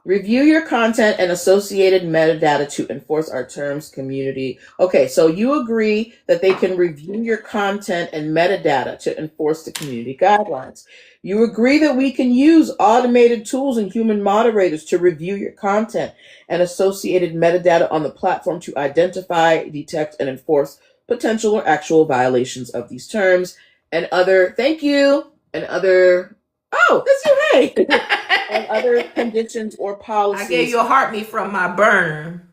Review your content and associated metadata to enforce our terms community. Okay, so you agree that they can review your content and metadata to enforce the community guidelines. You agree that we can use automated tools and human moderators to review your content and associated metadata on the platform to identify, detect, and enforce potential or actual violations of these terms and other, thank you, and other, oh, that's you, hey. And other conditions or policies. I gave you a heartbeat from my burner.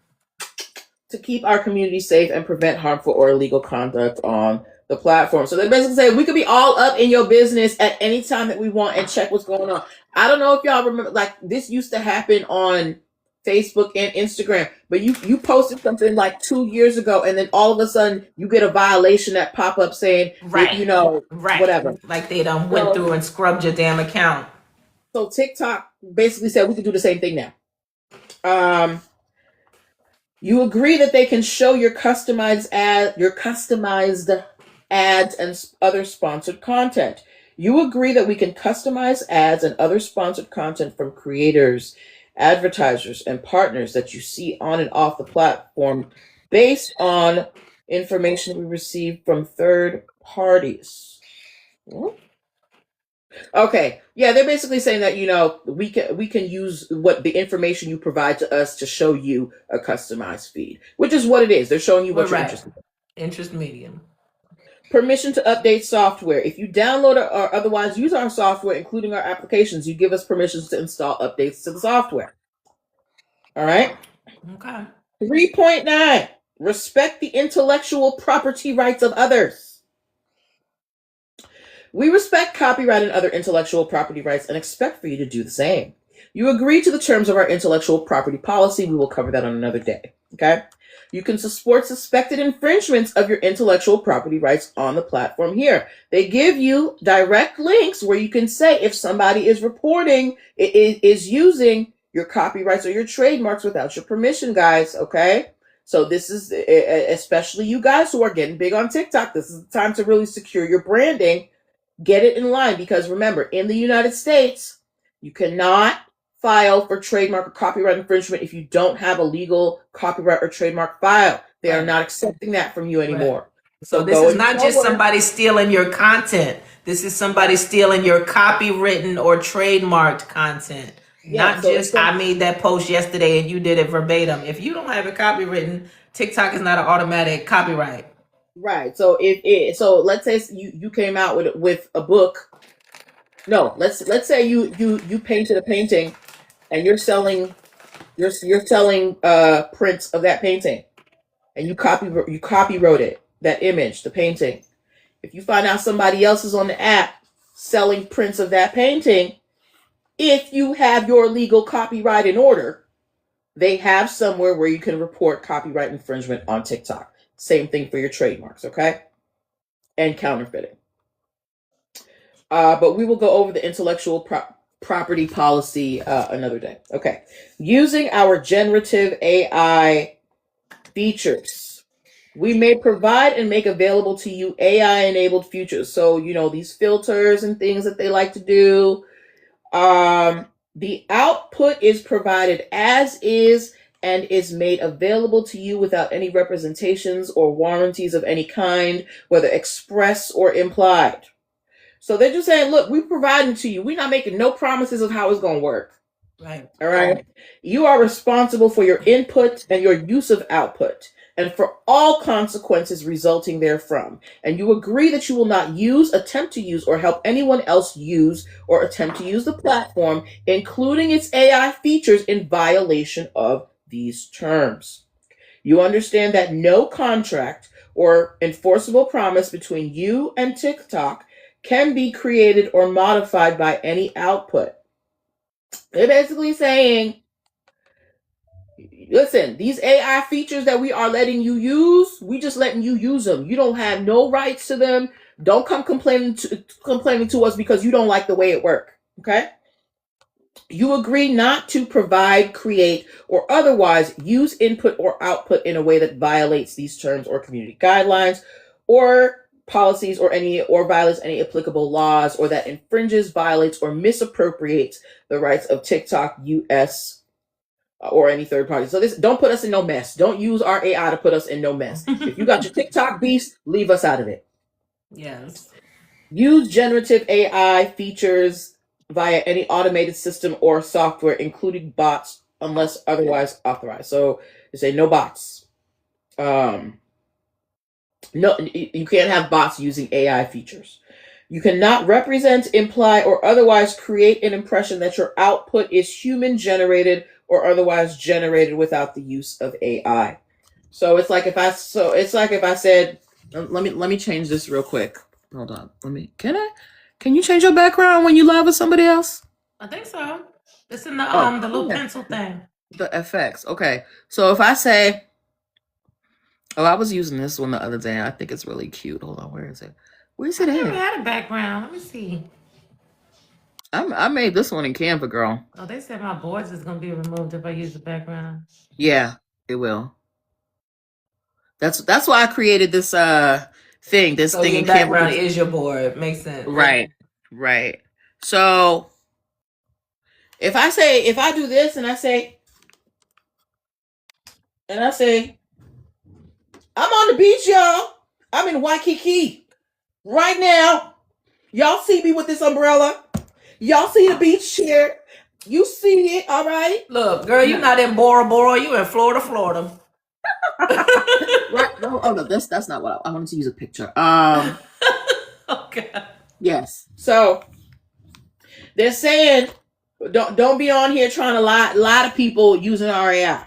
To keep our community safe and prevent harmful or illegal conduct on the platform. So they basically say we could be all up in your business at any time that we want and check what's going on. I don't know if y'all remember, like this used to happen on Facebook and Instagram, but you posted something like 2 years ago, and then all of a sudden you get a violation that pop up saying, right, you know, whatever. Like they done went through and scrubbed your damn account. So TikTok basically said we could do the same thing now. You agree that they can show your customized ads and other sponsored content. You agree that we can customize ads and other sponsored content from creators, advertisers, and partners that you see on and off the platform based on information we receive from third parties. Okay, yeah, they're basically saying that, you know, we can use what the information you provide to us to show you a customized feed, which is what it is. They're showing you what you're interested in. Interest medium. Permission to update software. If you download or otherwise use our software, including our applications, you give us permissions to install updates to the software. All right? Okay. 3.9. Respect the intellectual property rights of others. We respect copyright and other intellectual property rights and expect for you to do the same. You agree to the terms of our intellectual property policy. We will cover that on another day. Okay. You can support suspected infringements of your intellectual property rights on the platform here. They give you direct links where you can say if somebody is reporting, is using your copyrights or your trademarks without your permission, guys. Okay. So this is, especially you guys who are getting big on TikTok, this is the time to really secure your branding. Get it in line, because remember, in the United States, you cannot file for trademark or copyright infringement if you don't have a legal copyright or trademark file. They are not accepting that from you anymore. So this is not just somebody stealing your content. This is somebody stealing your copywritten or trademarked content. Yeah, not just I made that post yesterday and you did it verbatim. If you don't have it copywritten, TikTok is not an automatic copyright. Right. So so let's say you came out with a book. No, let's say you painted a painting and you're selling prints of that painting, and you copywrote it, that image, the painting. If you find out somebody else is on the app selling prints of that painting, if you have your legal copyright in order, they have somewhere where you can report copyright infringement on TikTok. Same thing for your trademarks, okay? And counterfeiting. But we will go over the intellectual property policy another day. Okay. Using our generative AI features, we may provide and make available to you AI-enabled features. So, these filters and things that they like to do. The output is provided as is and is made available to you without any representations or warranties of any kind, whether express or implied. So they're just saying, look, we're providing to you. We're not making no promises of how it's going to work. Right. All right. You are responsible for your input and your use of output, and for all consequences resulting therefrom. And you agree that you will not use, attempt to use, or help anyone else use or attempt to use the platform, including its AI features, in violation of these terms. You understand that no contract or enforceable promise between you and TikTok can be created or modified by any output. They're basically saying, listen, these AI features that we are letting you use, we just letting you use them. You don't have no rights to them. Don't come complaining to us because you don't like the way it works. Okay? You agree not to provide, create, or otherwise use input or output in a way that violates these terms or community guidelines or policies or violates any applicable laws, or that infringes, violates, or misappropriates the rights of TikTok US or any third party. So don't put us in no mess. Don't use our AI to put us in no mess. If you got your TikTok beast, leave us out of it. Yes. Use generative AI features via any automated system or software, including bots, unless otherwise authorized. So they say no bots. No, you can't have bots using AI features. You cannot represent, imply, or otherwise create an impression that your output is human generated or otherwise generated without the use of AI. So it's like if I said, let me change this real quick. Hold on. Can you change your background when you live with somebody else? I think so. It's in the little pencil thing. The FX. Okay. So if I say, I was using this one the other day. I think it's really cute. Hold on, where is it? Where's it at? I never had a background. Let me see. I made this one in Canva, girl. Oh, they said my boards is gonna be removed if I use the background. Yeah, it will. That's why I created this thing. This thing in background is your board. Makes sense. Right. So if I do this and I say, I'm on the beach, y'all. I'm in Waikiki right now. Y'all see me with this umbrella. Y'all see the beach chair. You see it, all right? Look, girl, you're not in Bora Bora. You in Florida. Right? No, that's not what I wanted to use a picture. Okay. Yes. So they're saying, don't be on here trying to lie to people using our AI.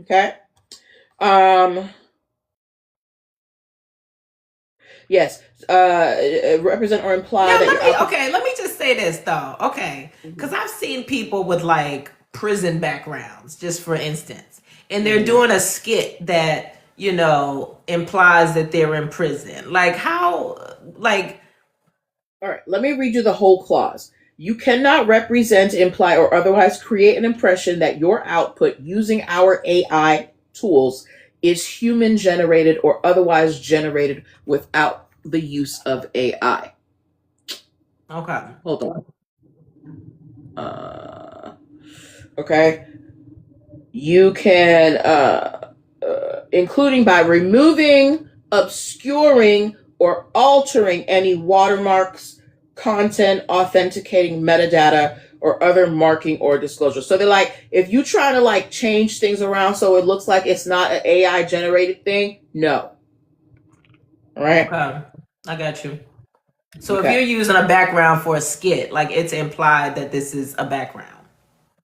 Okay. Yes. Represent or imply Now that let me just say this though. Okay. Because I've seen people with like prison backgrounds, just for instance, and they're doing a skit that, implies that they're in prison. Like how, like, All right, let me read you the whole clause. You cannot represent, imply, or otherwise create an impression that your output using our AI tools is human generated or otherwise generated without the use of AI. okay. Hold on. Okay. You can, including by removing, obscuring, or altering any watermarks, content, authenticating metadata, or other marking or disclosure. So they're like, if you try to like change things around so it looks like it's not an AI generated thing, no. All right. Okay. I got you. So if Okay. you're using a background for a skit, like it's implied that this is a background.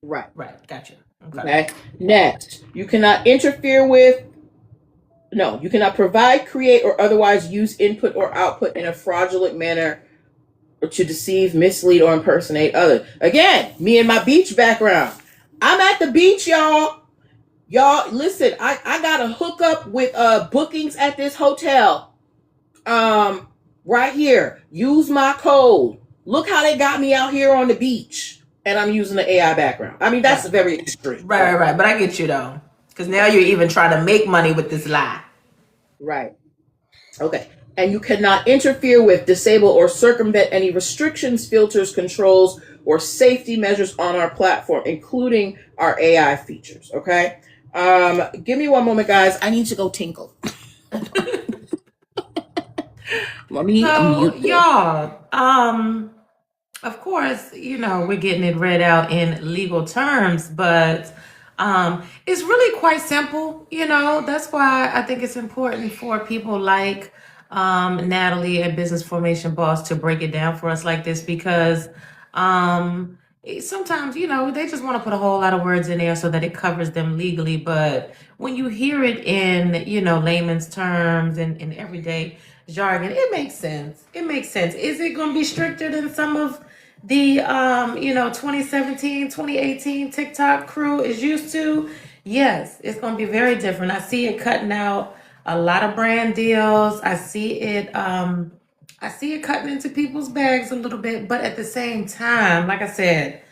Right. Right. Gotcha. Okay. Next, you cannot interfere with. No, you cannot provide, create, or otherwise use input or output in a fraudulent manner or to deceive, mislead, or impersonate others. Again, me and my beach background. I'm at the beach, y'all. Y'all, listen, I got a hookup with bookings at this hotel. Right here. Use my code. Look how they got me out here on the beach. And I'm using the AI background. I mean, that's very extreme. Right. But I get you though. Because now you're even trying to make money with this lie. Right. Okay. And you cannot interfere with, disable, or circumvent any restrictions, filters, controls, or safety measures on our platform, including our AI features. Okay. Give me one moment, guys. I need to go tinkle. Let me mute this. Y'all, of course, we're getting it read out in legal terms, but it's really quite simple. That's why I think it's important for people like Natalie at Business Formation Boss to break it down for us like this, because sometimes they just want to put a whole lot of words in there so that it covers them legally, but when you hear it in layman's terms and in everyday jargon, it makes sense. Is it going to be stricter than some of the 2017 2018 TikTok crew is used to? Yes, it's going to be very different. I see it cutting out a lot of brand deals. I see it cutting into people's bags a little bit, but at the same time, like I said,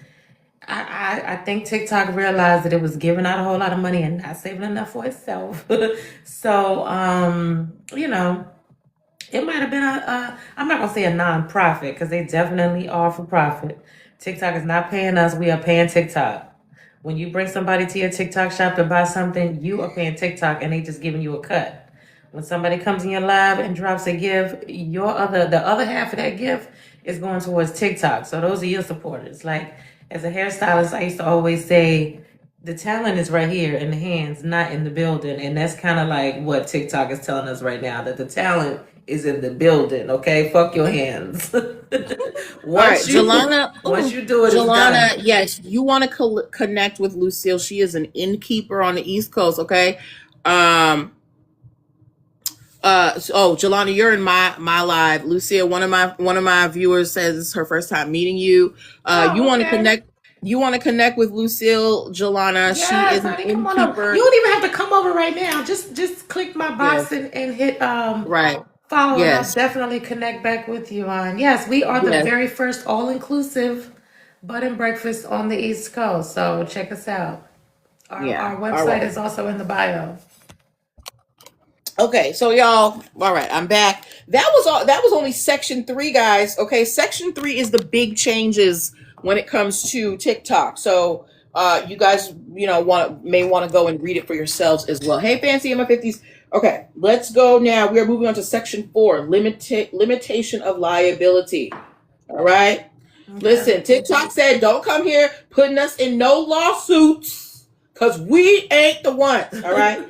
I think TikTok realized that it was giving out a whole lot of money and not saving enough for itself. So it might have been I'm not gonna say a non-profit, because they definitely are for profit. TikTok is not paying us, we are paying TikTok. When you bring somebody to your TikTok shop to buy something, you are paying TikTok and they just giving you a cut. When somebody comes in your live and drops a gift, the other half of that gift is going towards TikTok. So those are your supporters. Like, as a hairstylist, I used to always say the talent is right here in the hands, not in the building. And that's kind of like what TikTok is telling us right now, that the talent is in the building. Okay, fuck your hands. Once you do it, Jelana, it's done. yes, you want to connect with Lucille. She is an innkeeper on the East Coast. Okay. Jelana, you're in my live. Lucille, one of my viewers says it's her first time meeting you. You want to connect. You want to connect with Lucille, Jelana. Yes, she is an honey, come on over. innkeeper. You don't even have to come over right now. Just click my box and hit Right. follow, and I'll Yes. definitely connect back with you on. Yes, we are the Yes. very first all-inclusive bed and breakfast on the East Coast. So check us out. Our All website right. is also in the bio. Okay, so y'all, all right, I'm back. That was only section 3, guys. Okay, section 3 is the big changes when it comes to TikTok. So you guys, may want to go and read it for yourselves as well. Hey, Fancy in my 50s. Okay, let's go now. We are moving on to section 4, limitation of liability. All right. Okay. Listen, TikTok said, don't come here putting us in no lawsuits, because we ain't the ones. All right.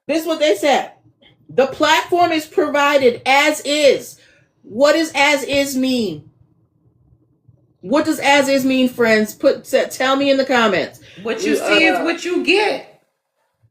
This is what they said. The platform is provided as is. What does as is mean? What does as is mean, friends? Tell me in the comments. What you see is what you get.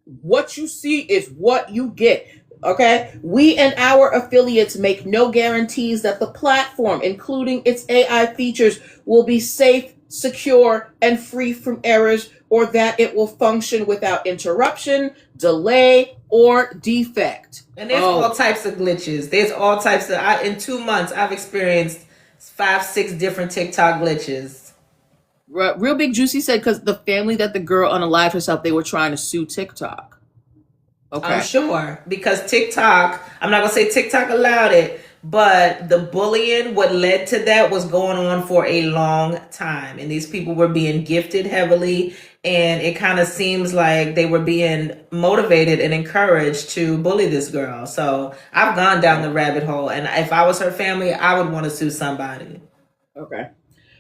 What you see is what you get. Okay, we and our affiliates make no guarantees that the platform, including its AI features, will be safe, secure, and free from errors, or that it will function without interruption, delay, or defect. And there's all types of glitches. There's all types of. In 2 months, I've experienced 5, 6 different TikTok glitches. Real Big Juicy said because the family that the girl unalived herself, they were trying to sue TikTok. Okay. I'm sure because TikTok, I'm not gonna say TikTok allowed it, but the bullying, what led to that was going on for a long time. And these people were being gifted heavily. And it kind of seems like they were being motivated and encouraged to bully this girl. So I've gone down the rabbit hole. And if I was her family, I would want to sue somebody. Okay.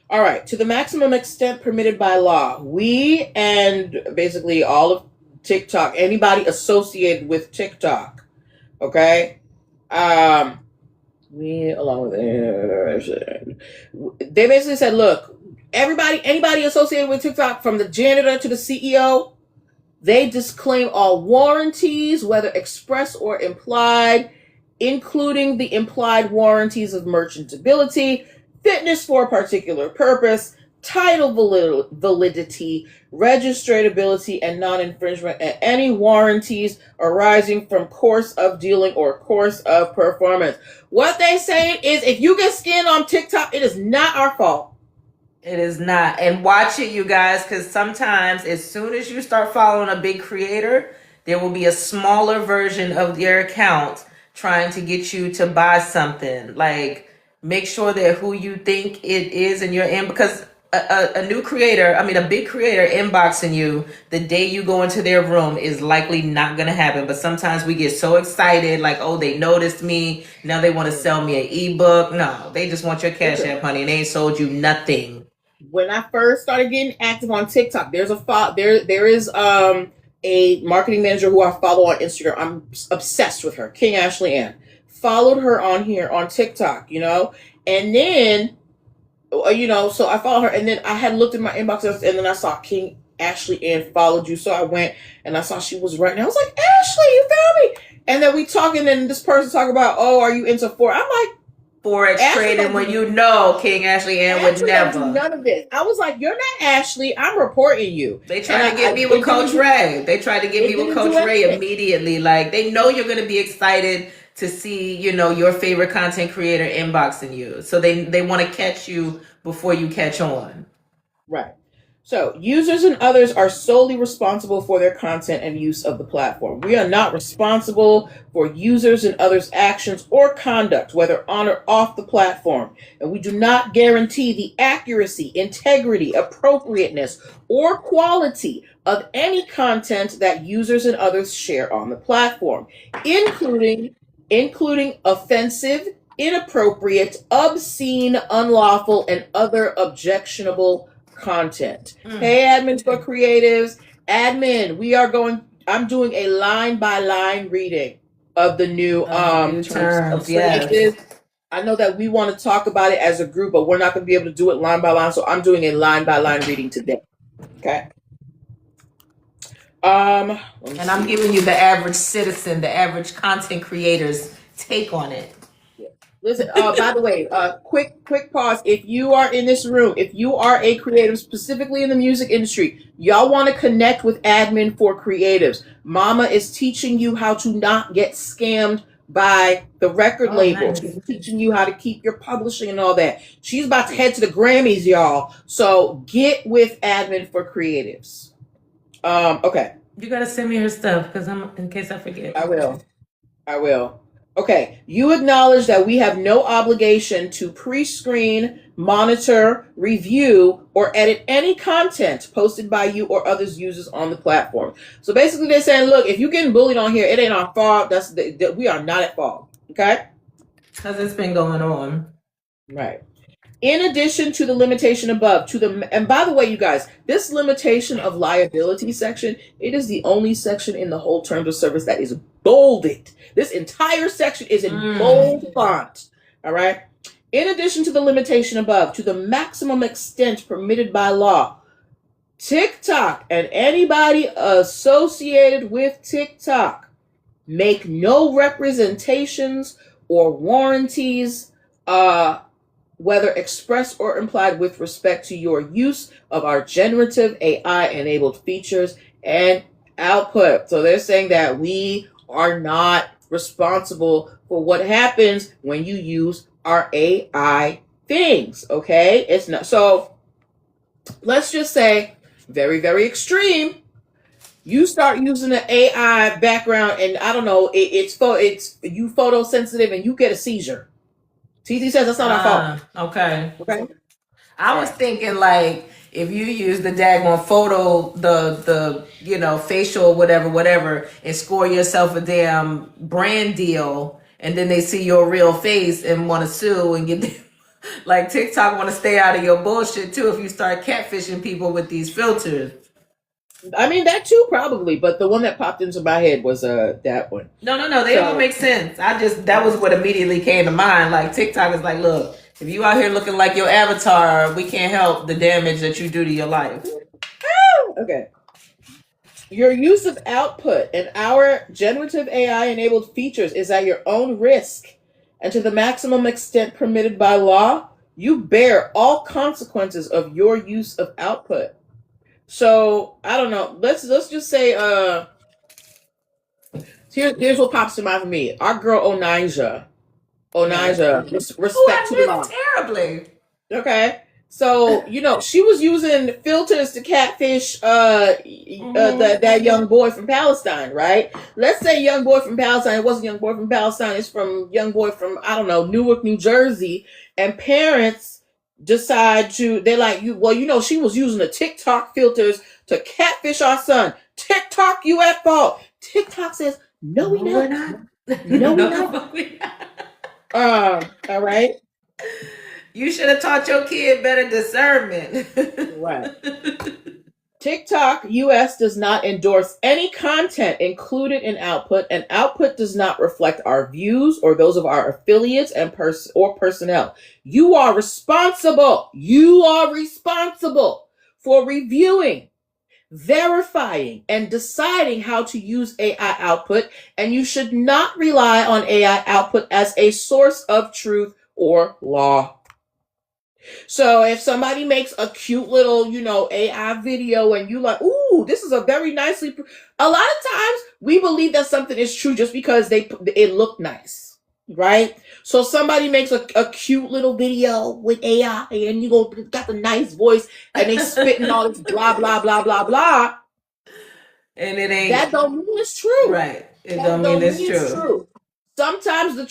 All right. To the maximum extent permitted by law, we and basically all of TikTok, anybody associated with TikTok, okay? We, along with they basically said, look, anybody associated with TikTok, from the janitor to the CEO, they disclaim all warranties, whether express or implied, including the implied warranties of merchantability, fitness for a particular purpose, title validity, registratability, and non-infringement, and any warranties arising from course of dealing or course of performance. What they saying is, if you get skinned on TikTok, it is not our fault. It is not. And watch it, you guys, because sometimes as soon as you start following a big creator, there will be a smaller version of their account trying to get you to buy something. Like, make sure that who you think it is in your end, because a new creator, a big creator inboxing you the day you go into their room is likely not going to happen. But sometimes we get so excited, like, oh, they noticed me. Now they want to sell me an ebook. No, they just want your Cash App, honey. And they ain't sold you nothing. When I first started getting active on TikTok, there is a marketing manager who I follow on Instagram. I'm obsessed with her, King Ashley Ann. Followed her on here on TikTok, and then so I followed her, and then I had looked at my inbox, and then I saw King Ashley Ann followed you. So I went and I saw she was right now. I was like, Ashley, you found me. And then we talking, and this person talk about, oh, are you into Forex? I'm like, Forex trading, when King Ashley Ann would never do none of this. I was like, you're not Ashley. I'm reporting you. They tried to get me with Coach Ray. They tried to get me with Coach Ray immediately. Like, they know you're going to be excited to see, your favorite content creator inboxing you. So they want to catch you before you catch on. Right. So users and others are solely responsible for their content and use of the platform. We are not responsible for users and others' actions or conduct, whether on or off the platform. And we do not guarantee the accuracy, integrity, appropriateness, or quality of any content that users and others share on the platform, including offensive, inappropriate, obscene, unlawful, and other objectionable content. Hey, admins for creatives. I'm doing a line by line reading of the new terms. Yes. I know that we want to talk about it as a group, but we're not going to be able to do it line by line. So I'm doing a line by line reading today. Okay. And I'm giving you the average citizen, the average content creator's take on it. Listen, by the way, quick pause. If you are in this room, if you are a creative, specifically in the music industry, y'all want to connect with Admin for Creatives. Mama is teaching you how to not get scammed by the record label. Nice. She's teaching you how to keep your publishing and all that. She's about to head to the Grammys, y'all. So get with Admin for Creatives. Okay. You got to send me her stuff in case I forget. I will. Okay, you acknowledge that we have no obligation to pre-screen, monitor, review, or edit any content posted by you or others users on the platform. So basically they're saying, look, if you're getting bullied on here, it ain't our fault. We are not at fault, okay? Because it's been going on. Right. In addition to the limitation above, and by the way, you guys, this limitation of liability section, it is the only section in the whole terms of service that is bolded. This entire section is in bold font. All right. In addition to the limitation above, to the maximum extent permitted by law, TikTok and anybody associated with TikTok make no representations or warranties, whether expressed or implied, with respect to your use of our generative AI enabled features and output. So they're saying that we are not responsible for what happens when you use our AI things. Okay? It's not. So let's just say, very, very extreme, you start using an AI background, and I don't know, it's you photosensitive, and you get a seizure. TT says that's not our fault. Okay. Okay. I was thinking, like, if you use the daggone photo, the facial whatever, and score yourself a damn brand deal, and then they see your real face and want to sue and get like TikTok want to stay out of your bullshit too if you start catfishing people with these filters. I mean, that too, probably, but the one that popped into my head was that one. No, they all make sense. That was what immediately came to mind. Like, TikTok is like, look, if you out here looking like your avatar, we can't help the damage that you do to your life. Okay. Your use of output and our generative AI enabled features is at your own risk, and to the maximum extent permitted by law, you bear all consequences of your use of output. So I don't know. Let's just say here's what pops to mind for me. Our girl Onija, respect to the law. Terribly. Okay. So, she was using filters to catfish that young boy from Palestine, right? Let's say young boy from Palestine. It wasn't young boy from Palestine. It's from young boy from, I don't know, Newark, New Jersey. And parents decide they're like, she was using the TikTok filters to catfish our son. TikTok, you at fault. TikTok says, no, we're not. No, we're not. All right. You should have taught your kid better discernment. Right. TikTok US does not endorse any content included in output, and output does not reflect our views or those of our affiliates and or personnel. You are responsible. For reviewing, verifying, and deciding how to use AI output, and you should not rely on AI output as a source of truth or law. So if somebody makes a cute little, AI video, and you like, ooh, this is a very nicely, a lot of times we believe that something is true just because it looked nice, right? So somebody makes a cute little video with AI, and you got the nice voice, and they spitting all this blah blah blah blah blah, and it ain't. That don't mean it's true, right? It don't mean it's true. Sometimes the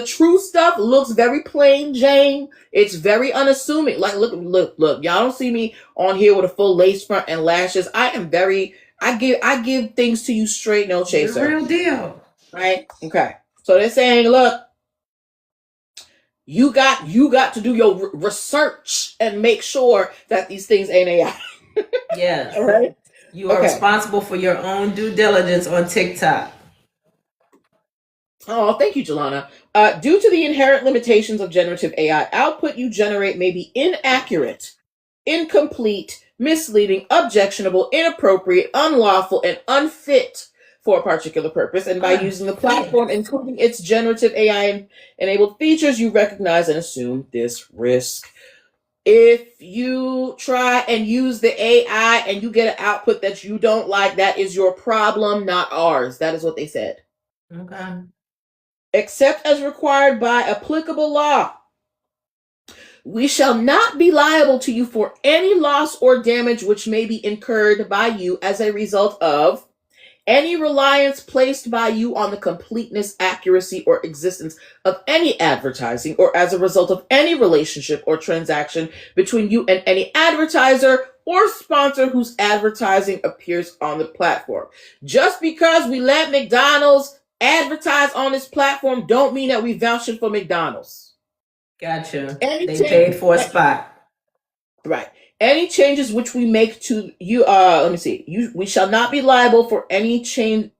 true stuff looks very plain Jane. It's very unassuming. Like, look, y'all don't see me on here with a full lace front and lashes. I give things to you straight, no chaser. The real deal. Right? Okay. So they're saying, look, you got to do your research and make sure that these things ain't AI. Yes. All right. You are responsible for your own due diligence on TikTok. Oh, thank you, Jelana. Due to the inherent limitations of generative AI, output you generate may be inaccurate, incomplete, misleading, objectionable, inappropriate, unlawful, and unfit for a particular purpose. And by using the platform, including its generative AI-enabled features, you recognize and assume this risk. If you try and use the AI and you get an output that you don't like, that is your problem, not ours. That is what they said. Okay. Except as required by applicable law, we shall not be liable to you for any loss or damage which may be incurred by you as a result of any reliance placed by you on the completeness, accuracy, or existence of any advertising, or as a result of any relationship or transaction between you and any advertiser or sponsor whose advertising appears on the platform. Just because we let McDonald's advertise on this platform don't mean that we vouching for McDonald's. Gotcha. They paid for a spot. Right. Any changes which we make to you, we shall not be liable for any change.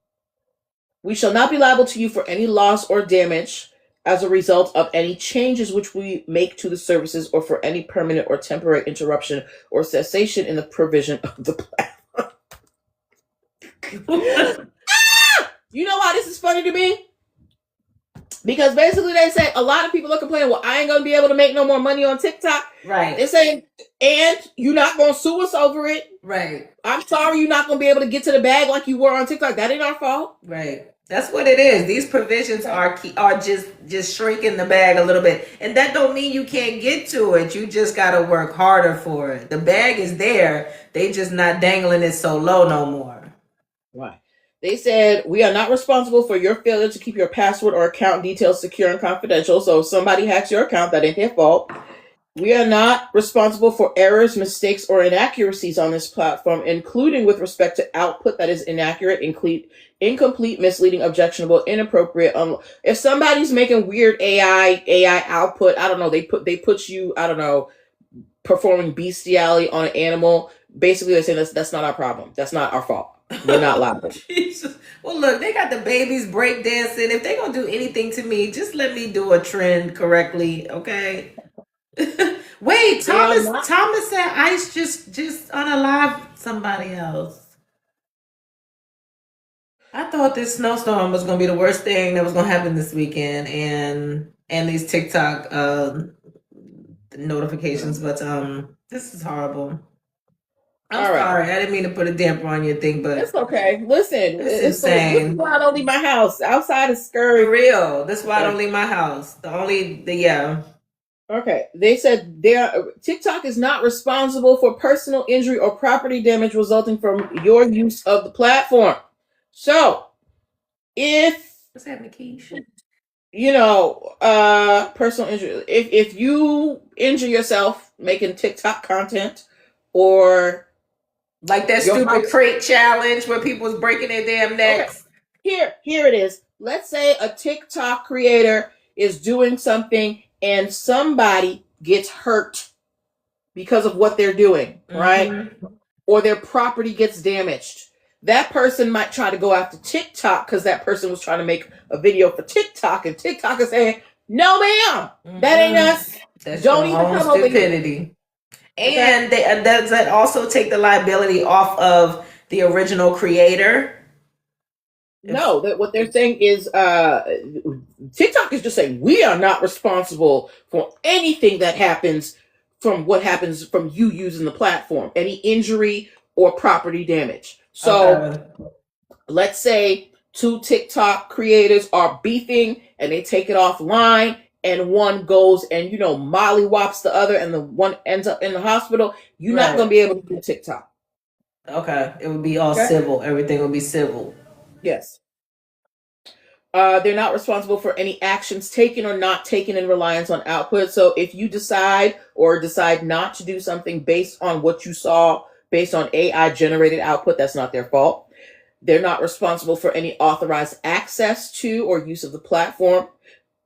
We shall not be liable to you for any loss or damage as a result of any changes which we make to the services, or for any permanent or temporary interruption or cessation in the provision of the platform. You know why this is funny to me? Because basically they say a lot of people are complaining, well, I ain't gonna be able to make no more money on TikTok. Right. They say, and you're not gonna sue us over it. Right. I'm sorry you're not gonna be able to get to the bag like you were on TikTok. That ain't our fault. Right. That's what it is. These provisions are just shrinking the bag a little bit. And that don't mean you can't get to it. You just gotta work harder for it. The bag is there. They just not dangling it so low no more. Right. They said, we are not responsible for your failure to keep your password or account details secure and confidential. So if somebody hacks your account, that ain't their fault. We are not responsible for errors, mistakes, or inaccuracies on this platform, including with respect to output that is inaccurate, incomplete, misleading, objectionable, inappropriate. If somebody's making weird AI output, I don't know, they put you, I don't know, performing bestiality on an animal. Basically, they're saying that's not our problem. That's not our fault. We're not liable. Jesus. Well, look, they got the babies breakdancing. If they gonna do anything to me, just let me do a trend correctly, okay? Wait, Thomas said ICE just unalived somebody else. I thought this snowstorm was gonna be the worst thing that was gonna happen this weekend, and these TikTok notifications, but this is horrible. I'm sorry, I didn't mean to put a damper on your thing, but it's okay. Listen, it's insane. This is why I don't leave my house. Outside is scary. For real. That's why I don't leave my house. Okay. They said TikTok is not responsible for personal injury or property damage resulting from your use of the platform. So, what's happening, Keisha? Personal injury. If you injure yourself making TikTok content, or like that stupid crate challenge where people was breaking their damn necks. Okay. Here it is. Let's say a TikTok creator is doing something and somebody gets hurt because of what they're doing, right? Or their property gets damaged. That person might try to go after TikTok because that person was trying to make a video for TikTok, and TikTok is saying, "No, ma'am, that ain't us. Don't even come over here." And does that also take the liability off of the original creator? No, what they're saying is TikTok is just saying we are not responsible for anything that happens from you using the platform, any injury or property damage. So let's say two TikTok creators are beefing and they take it offline, and one goes and mollywops the other, and the one ends up in the hospital. You're not going to be able to do TikTok. Okay, it would be all civil. Everything would be civil. Yes. They're not responsible for any actions taken or not taken in reliance on output. So if you decide not to do something based on what you saw, based on AI generated output, that's not their fault. They're not responsible for any authorized access to or use of the platform.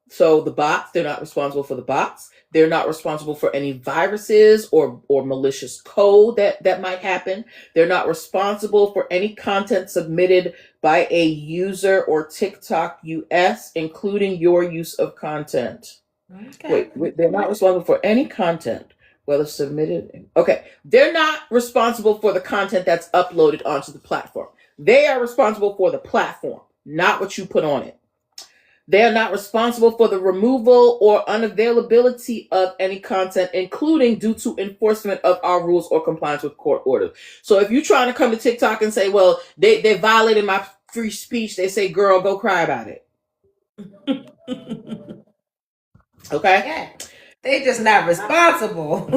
So the bots, they're not responsible for the bots. They're not responsible for any viruses or malicious code that might happen. They're not responsible for any content submitted by a user or TikTok US, including your use of content. Okay. Wait, they're not responsible for any content, whether submitted. Okay. They're not responsible for the content that's uploaded onto the platform. They are responsible for the platform, not what you put on it. They are not responsible for the removal or unavailability of any content, including due to enforcement of our rules or compliance with court orders. So if you're trying to come to TikTok and say, well, they violated my free speech, they say, girl, go cry about it. Okay? Yeah. They just not responsible.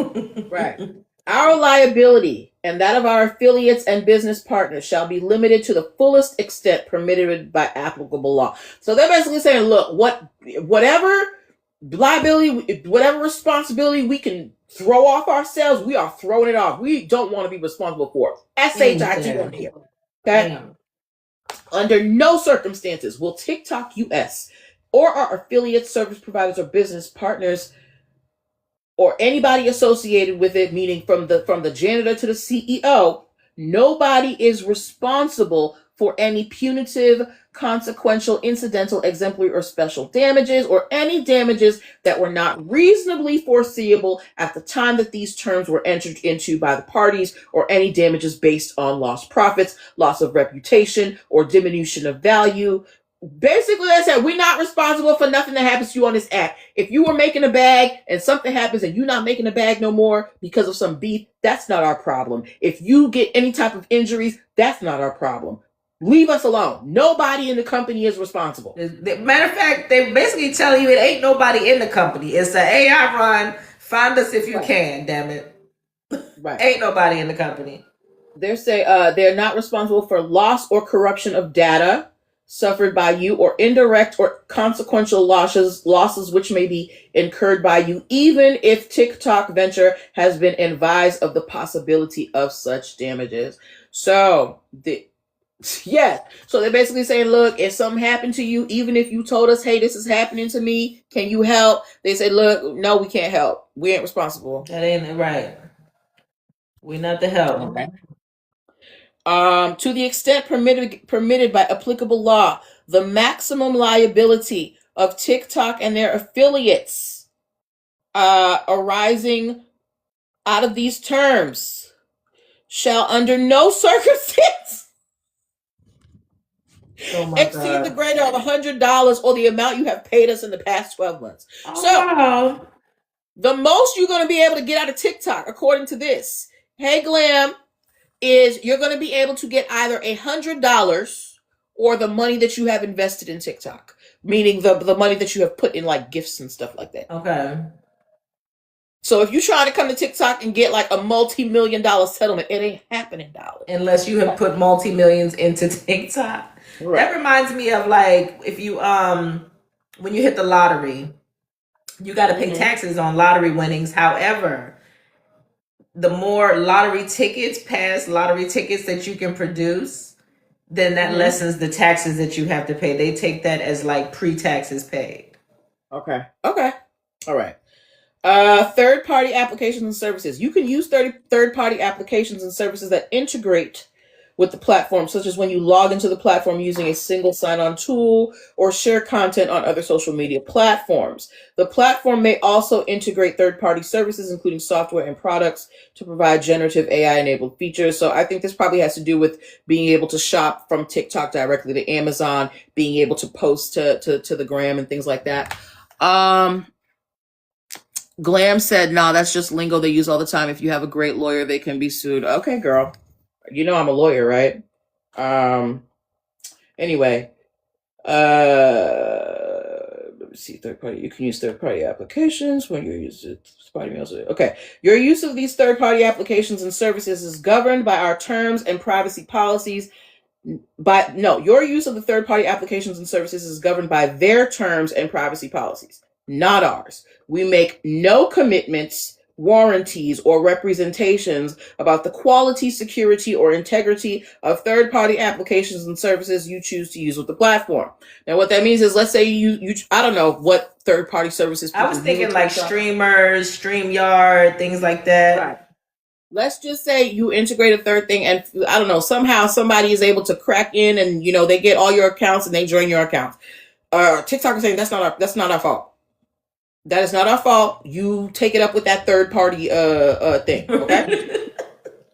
Right. Our liability and that of our affiliates and business partners shall be limited to the fullest extent permitted by applicable law. So they're basically saying, look, whatever liability, whatever responsibility we can throw off ourselves, we are throwing it off. We don't want to be responsible for it. SHIT on here. Okay? Damn. Under no circumstances will TikTok US or our affiliates, service providers, or business partners, or anybody associated with it, meaning from the janitor to the CEO, nobody is responsible for any punitive, consequential, incidental, exemplary, or special damages, or any damages that were not reasonably foreseeable at the time that these terms were entered into by the parties, or any damages based on lost profits, loss of reputation, or diminution of value. Basically, I said, we're not responsible for nothing that happens to you on this act. If you were making a bag and something happens and you're not making a bag no more because of some beef, that's not our problem. If you get any type of injuries, that's not our problem. Leave us alone. Nobody in the company is responsible. Matter of fact, they basically telling you it ain't nobody in the company. It's an AI run. Find us if you can, damn it. Right. Ain't nobody in the company. They're not responsible for loss or corruption of data suffered by you, or indirect or consequential losses which may be incurred by you, even if TikTok venture has been advised of the possibility of such damages. So so they're basically saying, look, if something happened to you, even if you told us, hey, this is happening to me, can you help? They say, look, no, we can't help. We ain't responsible. That ain't right. We're not the help. Okay. To the extent permitted by applicable law, the maximum liability of TikTok and their affiliates arising out of these terms shall under no circumstance exceed the greater of $100 or the amount you have paid us in the past 12 months. So the most you're going to be able to get out of TikTok, according to this, hey Glam, is you're going to be able to get either $100 or the money that you have invested in TikTok, meaning the money that you have put in like gifts and stuff like that. Okay. So if you try to come to TikTok and get like a multi-million-dollar settlement, it ain't happening, dollars. Unless you have put multi-millions into TikTok. Right. That reminds me of like if you when you hit the lottery, you got to pay taxes on lottery winnings. However, the more lottery tickets that you can produce, then that lessens the taxes that you have to pay. They take that as like pre-taxes paid. Okay. All right. Third-party applications and services. You can use third-party applications and services that integrate with the platform, such as when you log into the platform using a single sign-on tool or share content on other social media platforms. The platform may also integrate third-party services, including software and products, to provide generative AI-enabled features. So I think this probably has to do with being able to shop from TikTok directly to Amazon, being able to post to the gram and things like that. Glam said, "No, that's just lingo they use all the time. If you have a great lawyer, they can be sued." Okay, girl. You know I'm a lawyer, right? Anyway, let me see. Third party. You can use third party applications when you're using third-party mails. Okay, your use of these third party applications and services is governed by our terms and privacy policies. Your use of the third party applications and services is governed by their terms and privacy policies, not ours. We make no commitments, warranties, or representations about the quality, security, or integrity of third-party applications and services you choose to use with the platform. Now, what that means is, let's say you I don't know what third-party services. I was thinking like streamers, StreamYard, things like that. Right. Let's just say you integrate a third thing, and I don't know, somehow somebody is able to crack in, and they get all your accounts and they join your account. TikTok is saying that's not our fault. That is not our fault. You take it up with that third party thing, okay?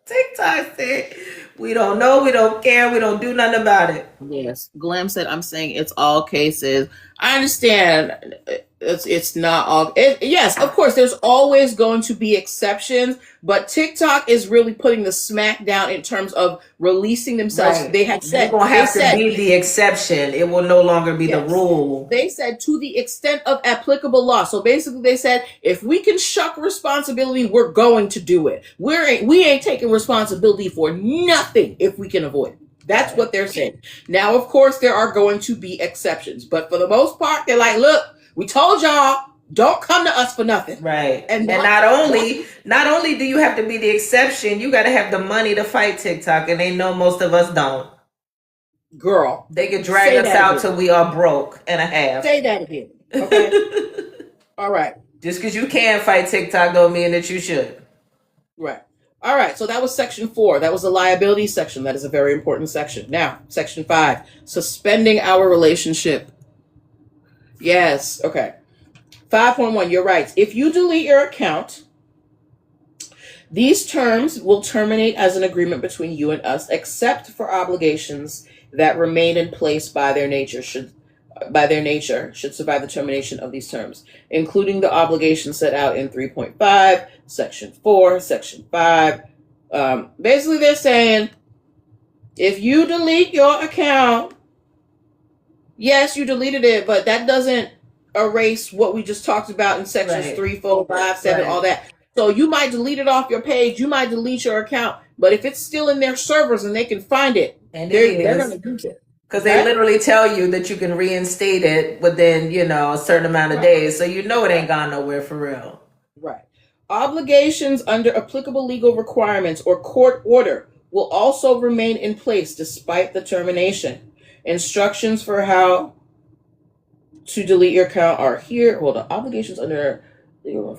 TikTok said, we don't know, we don't care, we don't do nothing about it. Yes. Glam said, I'm saying it's all cases. I understand it's not all. Yes, of course, there's always going to be exceptions, but TikTok is really putting the smack down in terms of releasing themselves. Right. They have said they're going to have to be the exception. It will no longer be the rule. They said to the extent of applicable law. So basically, they said if we can shuck responsibility, we're going to do it. We ain't taking responsibility for nothing if we can avoid it. That's what they're saying. Now, of course, there are going to be exceptions, but for the most part, they're like, look, we told y'all, don't come to us for nothing. Right. And not only do you have to be the exception, you got to have the money to fight TikTok, and they know most of us don't. Girl. They could drag us out till we are broke and a half. Say that again. Okay. All right. Just because you can fight TikTok don't mean that you should. Right. All right, so that was section 4. That was the liability section. That is a very important section. Now, section 5, suspending our relationship. Yes, okay. 5.1, you're right. If you delete your account, these terms will terminate as an agreement between you and us, except for obligations that remain in place by their nature should survive the termination of these terms, including the obligations set out in 3.5, section 4, section 5. Basically, they're saying if you delete your account, yes, you deleted it, but that doesn't erase what we just talked about in sections Right. 3, 4, 5, 7, Right. all that. So you might delete it off your page, you might delete your account, but if it's still in their servers and they can find it, And they're going to use it. because they literally tell you that you can reinstate it within, a certain amount of days. So it ain't gone nowhere for real. Right. Obligations under applicable legal requirements or court order will also remain in place despite the termination. Instructions for how to delete your account are here. Hold on. Obligations under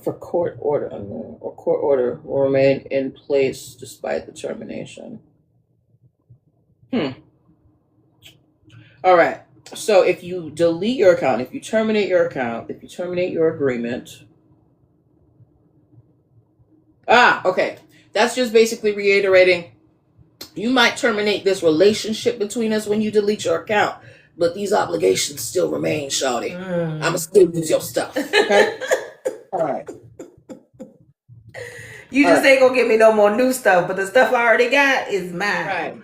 for court order will remain in place despite the termination. All right. So if you delete your account, if you terminate your account, if you terminate your agreement. Okay. That's just basically reiterating. You might terminate this relationship between us when you delete your account, but these obligations still remain, shawty. I'ma still use your stuff. Okay. All right. You just ain't gonna give me no more new stuff, but the stuff I already got is mine. Right.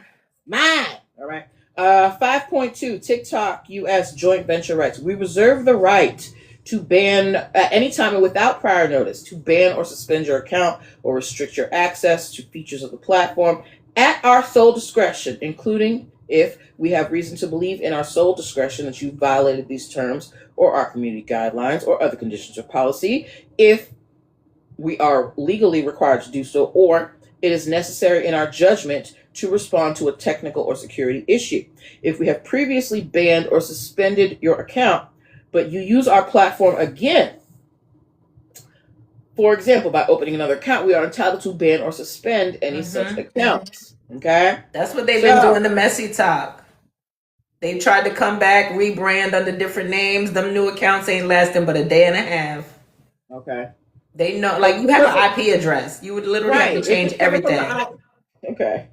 Mine. All right. 5.2 TikTok US joint venture rights. We reserve the right to ban at any time and without prior notice to ban or suspend your account or restrict your access to features of the platform at our sole discretion, including if we have reason to believe in our sole discretion that you violated these terms or our community guidelines or other conditions of policy, if we are legally required to do so, or it is necessary in our judgment to respond to a technical or security issue. If we have previously banned or suspended your account, but you use our platform again, for example, by opening another account, we are entitled to ban or suspend any such accounts. Okay? That's what they've been doing, the messy talk. They tried to come back, rebrand under different names. Them new accounts ain't lasting but a day and a half. Okay. They know, like, you have an IP address. You would literally have to change everything. Okay.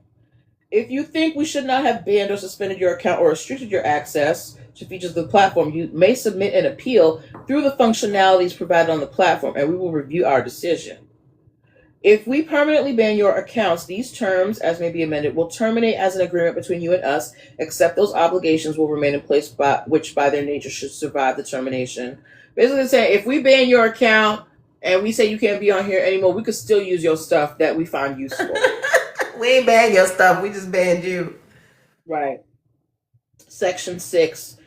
If you think we should not have banned or suspended your account or restricted your access to features of the platform, you may submit an appeal through the functionalities provided on the platform, and we will review our decision. If we permanently ban your accounts, these terms, as may be amended, will terminate as an agreement between you and us, except those obligations will remain in place which by their nature should survive the termination. Basically saying, if we ban your account and we say you can't be on here anymore, we could still use your stuff that we find useful. We ain't banned your stuff, we just banned you. Right. Section 6.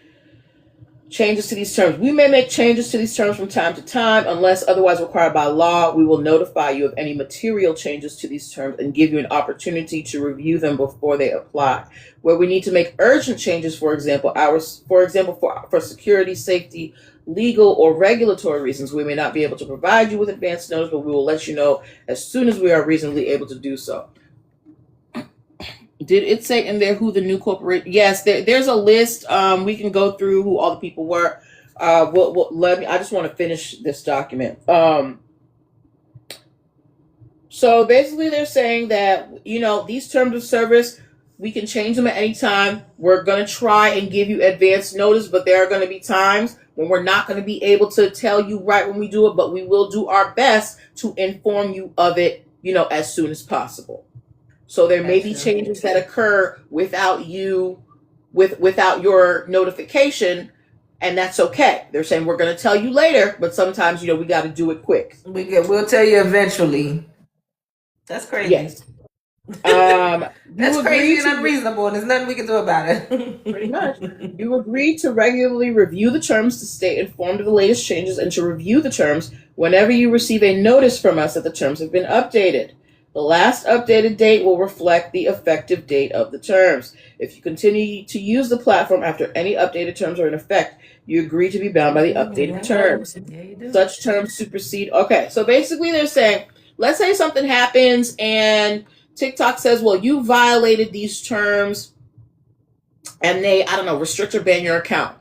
Changes to these terms. We may make changes to these terms from time to time. Unless otherwise required by law, we will notify you of any material changes to these terms and give you an opportunity to review them before they apply. Where we need to make urgent changes, for example, for security, safety, legal, or regulatory reasons, we may not be able to provide you with advance notice, but we will let you know as soon as we are reasonably able to do so. Did it say in there who the new corporate? Yes, there's a list. We can go through who all the people were. I just want to finish this document. So basically, they're saying that these terms of service, we can change them at any time. We're gonna try and give you advance notice, but there are going to be times when we're not going to be able to tell you right when we do it. But we will do our best to inform you of it, as soon as possible. So there may be changes that occur without your notification, and that's okay. They're saying we're going to tell you later, but sometimes we got to do it quick. We'll tell you eventually. That's crazy. Yes. That's crazy and unreasonable, and there's nothing we can do about it. Pretty much. You agree to regularly review the terms to stay informed of the latest changes and to review the terms whenever you receive a notice from us that the terms have been updated. The last updated date will reflect the effective date of the terms. If you continue to use the platform after any updated terms are in effect, you agree to be bound by the updated terms. Such terms supersede. Okay, so basically they're saying let's say something happens and TikTok says, well, you violated these terms and they, I don't know, restrict or ban your account.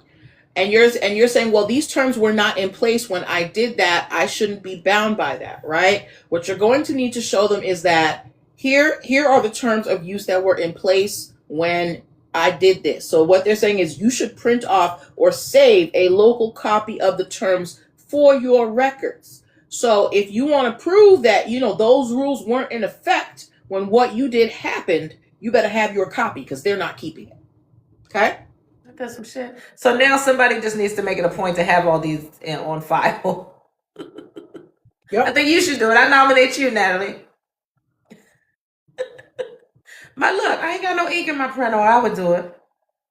And you're saying, well, these terms were not in place when I did that. I shouldn't be bound by that, right? What you're going to need to show them is that here are the terms of use that were in place when I did this. So what they're saying is you should print off or save a local copy of the terms for your records. So if you want to prove that, those rules weren't in effect when what you did happened, you better have your copy because they're not keeping it. Okay? That's some shit. So now somebody just needs to make it a point to have all these on file. Yep. I think you should do it. I nominate you, Natalie. Look, I ain't got no ink in my printer. I would do it.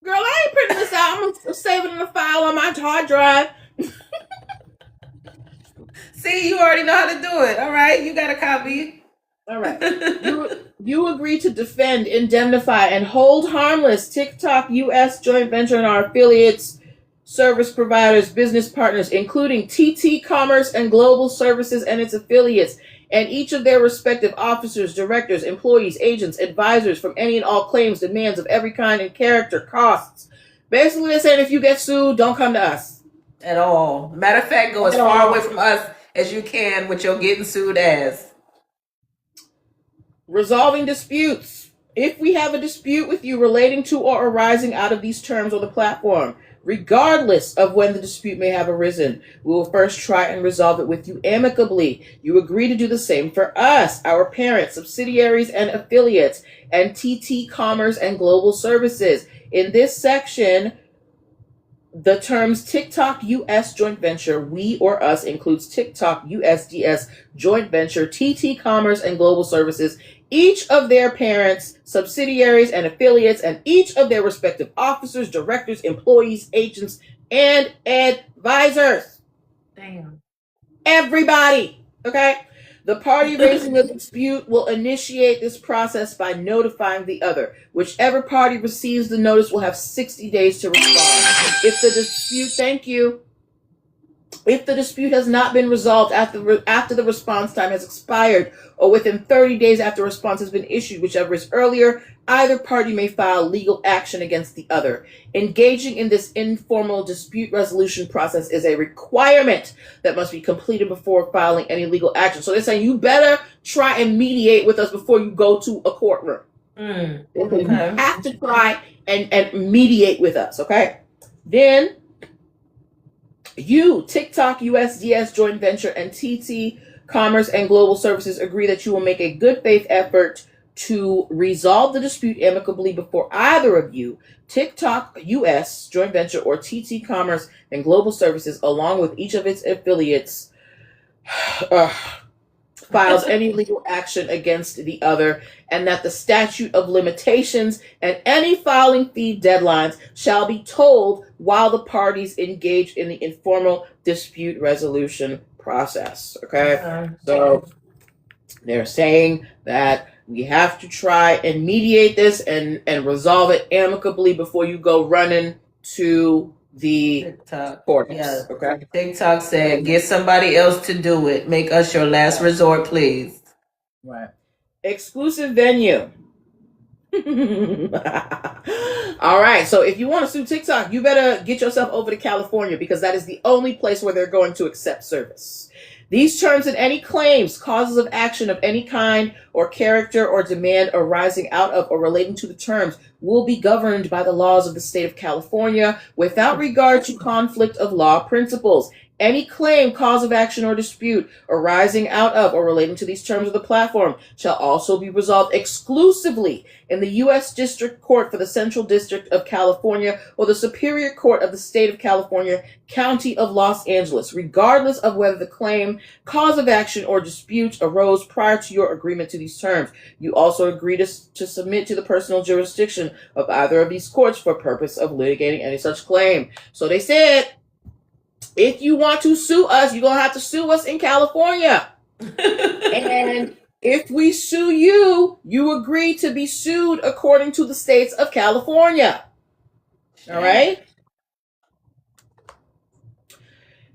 Girl, I ain't printing this out. I'm gonna save it in a file on my hard drive. See, you already know how to do it. All right, you got a copy. All right. You agree to defend, indemnify, and hold harmless TikTok US joint venture and our affiliates, service providers, business partners, including TT Commerce and Global Services and its affiliates, and each of their respective officers, directors, employees, agents, advisors from any and all claims, demands of every kind and character, costs. Basically, they're saying if you get sued, don't come to us. At all. Matter of fact, go as far away from us as you can with your getting sued as. Resolving disputes. If we have a dispute with you relating to or arising out of these terms or the platform, regardless of when the dispute may have arisen, we will first try and resolve it with you amicably. You agree to do the same for us, our parents, subsidiaries, and affiliates, and TT Commerce and Global Services. In this section, the terms TikTok US joint venture, we or us, includes TikTok USDS joint venture, TT Commerce and Global Services, each of their parents, subsidiaries, and affiliates, and each of their respective officers, directors, employees, agents, and advisors. Damn. Everybody. Okay? The party raising the dispute will initiate this process by notifying the other. Whichever party receives the notice will have 60 days to respond. If the dispute has not been resolved after the response time has expired or within 30 days after response has been issued, whichever is earlier, either party may file legal action against the other. Engaging in this informal dispute resolution process is a requirement that must be completed before filing any legal action. So they're saying you better try and mediate with us before you go to a courtroom. Okay. You have to try and mediate with us, okay? Then you, TikTok USDS joint venture, and TT Commerce and Global Services agree that you will make a good faith effort to resolve the dispute amicably before either of you, TikTok US joint venture or TT Commerce and Global Services, along with each of its affiliates, files any legal action against the other, and that the statute of limitations and any filing fee deadlines shall be told while the parties engage in the informal dispute resolution process. Okay? So they're saying that we have to try and mediate this and resolve it amicably before you go running to the TikTok. courts. Yeah. Okay. TikTok said, get somebody else to do it. Make us your last resort, please. Right. Exclusive venue. All right. So if you want to sue TikTok, you better get yourself over to California because that is the only place where they're going to accept service. These terms and any claims, causes of action of any kind or character or demand arising out of or relating to the terms will be governed by the laws of the state of California without regard to conflict of law principles. Any claim, cause of action, or dispute arising out of or relating to these terms of the platform shall also be resolved exclusively in the U.S. District Court for the Central District of California or the Superior Court of the State of California, County of Los Angeles, regardless of whether the claim, cause of action, or dispute arose prior to your agreement to these terms. You also agree to submit to the personal jurisdiction of either of these courts for purpose of litigating any such claim. So they said, if you want to sue us, you're going to have to sue us in California. And if we sue you, you agree to be sued according to the states of California. All right?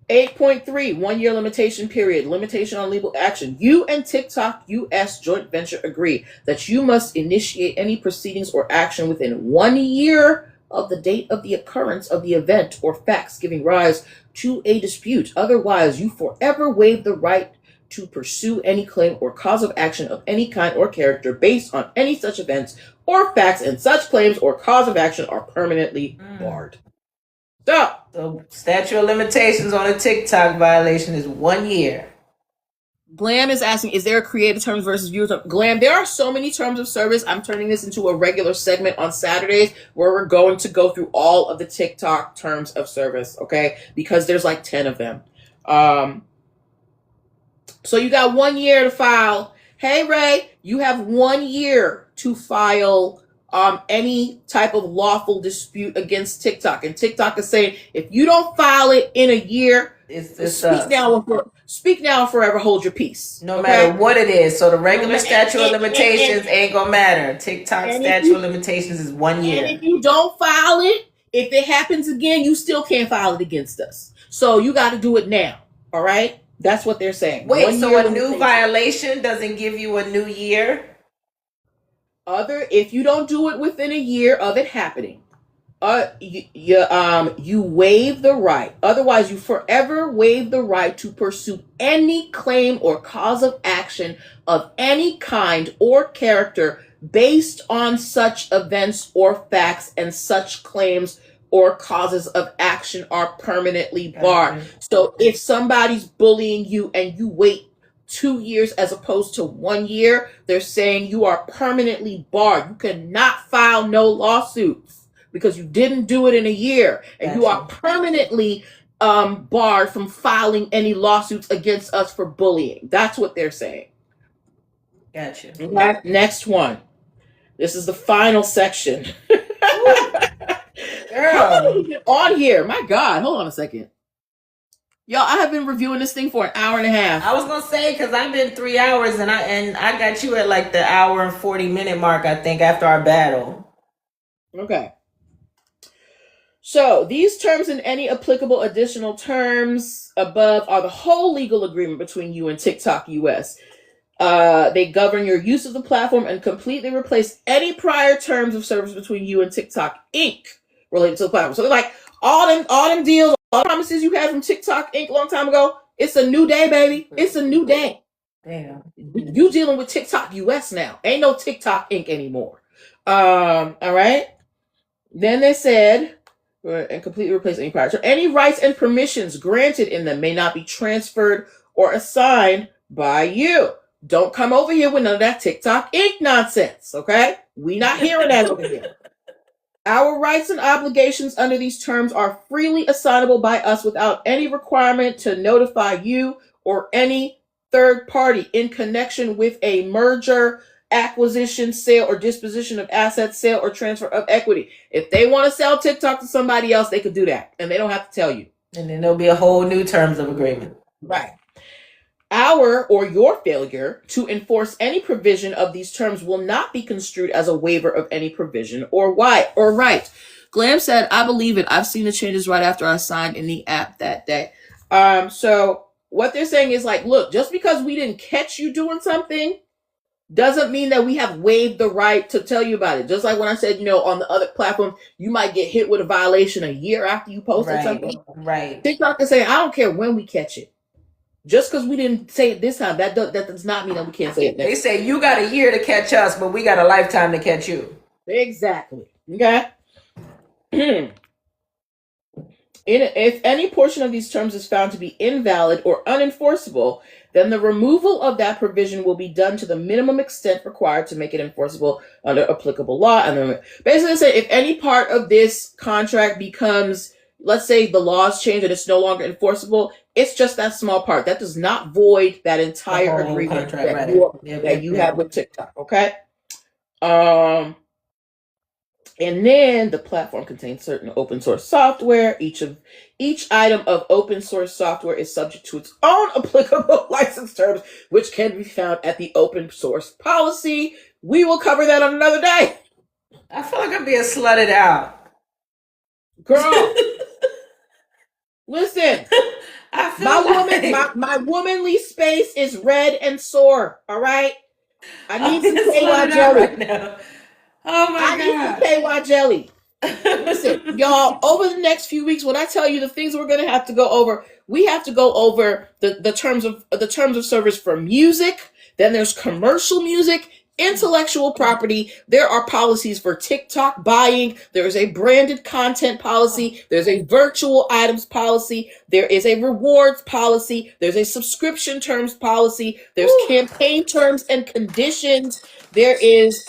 8.3, 1 year limitation period, limitation on legal action. You and TikTok US joint venture agree that you must initiate any proceedings or action within 1 year of the date of the occurrence of the event or facts giving rise to a dispute. Otherwise, you forever waive the right to pursue any claim or cause of action of any kind or character based on any such events or facts, and such claims or cause of action are permanently barred. So statute of limitations on a TikTok violation is 1 year. Glam is asking, is there a creative terms versus viewer terms? Glam, there are so many terms of service. I'm turning this into a regular segment on Saturdays where we're going to go through all of the TikTok terms of service, okay? Because there's like 10 of them. So you got 1 year to file. Hey, Ray, you have 1 year to file any type of lawful dispute against TikTok. And TikTok is saying, if you don't file it in a year, speak now and forever hold your peace. No matter what it is. So the regular statute of limitations ain't gonna matter. TikTok statute of limitations is 1 year. And if you don't file it, if it happens again, you still can't file it against us. So you got to do it now. All right? That's what they're saying. Wait, so a new violation doesn't give you a new year? If you don't do it within a year of it happening, you waive the right. Otherwise, you forever waive the right to pursue any claim or cause of action of any kind or character based on such events or facts, and such claims or causes of action are permanently barred. So if somebody's bullying you and you wait 2 years as opposed to 1 year, they're saying you are permanently barred. You cannot file no lawsuits because you didn't do it in a year, and you are permanently barred from filing any lawsuits against us for bullying. That's what they're saying. Gotcha. Next one. This is the final section. Girl, on here. My God, hold on a second. Y'all, I have been reviewing this thing for an hour and a half. I was gonna say, because I've been 3 hours and I got you at like the hour and 40-minute mark, I think, after our battle. Okay. So these terms and any applicable additional terms above are the whole legal agreement between you and TikTok US. They govern your use of the platform and completely replace any prior terms of service between you and TikTok Inc. related to the platform. So they're like, all them deals, all the promises you had from TikTok Inc. a long time ago, it's a new day, baby. It's a new day. Damn. You dealing with TikTok US now. Ain't no TikTok Inc. anymore. All right. Then they said, and completely replace any prior term. Any rights and permissions granted in them may not be transferred or assigned by you. Don't come over here with none of that TikTok Inc. nonsense, okay? We not hearing that over here. Our rights and obligations under these terms are freely assignable by us without any requirement to notify you or any third party in connection with a merger, acquisition, sale, or disposition of assets, sale, or transfer of equity. If they want to sell TikTok to somebody else, they could do that, and they don't have to tell you. And then there'll be a whole new terms of agreement. Right. Our or your failure to enforce any provision of these terms will not be construed as a waiver of any provision or right. Glam said, I believe it. I've seen the changes right after I signed in the app that day. So what they're saying is like, look, just because we didn't catch you doing something doesn't mean that we have waived the right to tell you about it. Just like when I said, on the other platforms, you might get hit with a violation a year after you posted something. Right. TikTok is saying, I don't care when we catch it. Just because we didn't say it this time, that does not mean that we can't say it next time. They say you got a year to catch us, but we got a lifetime to catch you. Exactly. Okay? If any portion of these terms is found to be invalid or unenforceable, then the removal of that provision will be done to the minimum extent required to make it enforceable under applicable law. And basically say if any part of this contract becomes, let's say the laws change and it's no longer enforceable, it's just that small part. That does not void that entire agreement that you have with TikTok, okay? And then the platform contains certain open source software. Each item of open source software is subject to its own applicable license terms, which can be found at the open source policy. We will cover that on another day. I feel like I'm being slutted out. Girl, listen. I My womanly space is red and sore. All right. I need some KY jelly right now. Oh my I need some KY jelly. Listen, y'all, over the next few weeks, when I tell you the things we're gonna have to go over, we have to go over the terms of service for music. Then there's commercial music, intellectual property. There are policies for TikTok buying. There is a branded content policy. There's a virtual items policy. There is a rewards policy. There's a subscription terms policy. There's campaign terms and conditions. There is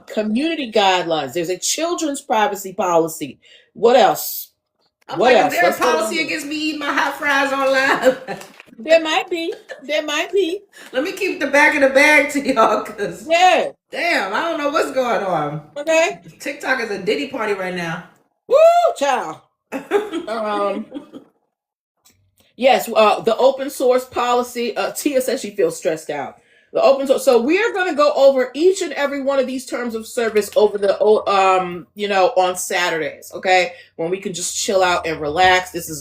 community guidelines. There's a children's privacy policy. What else? What else? Is there a policy against me eating my hot fries online? There might be. Let me keep the back of the bag to y'all, cause yeah. Damn, I don't know what's going on. Okay. TikTok is a Diddy party right now. Woo, child. Yes, the open source policy. Tia says she feels stressed out. The open source. So we are going to go over each and every one of these terms of service over the on Saturdays. Okay, when we can just chill out and relax. This is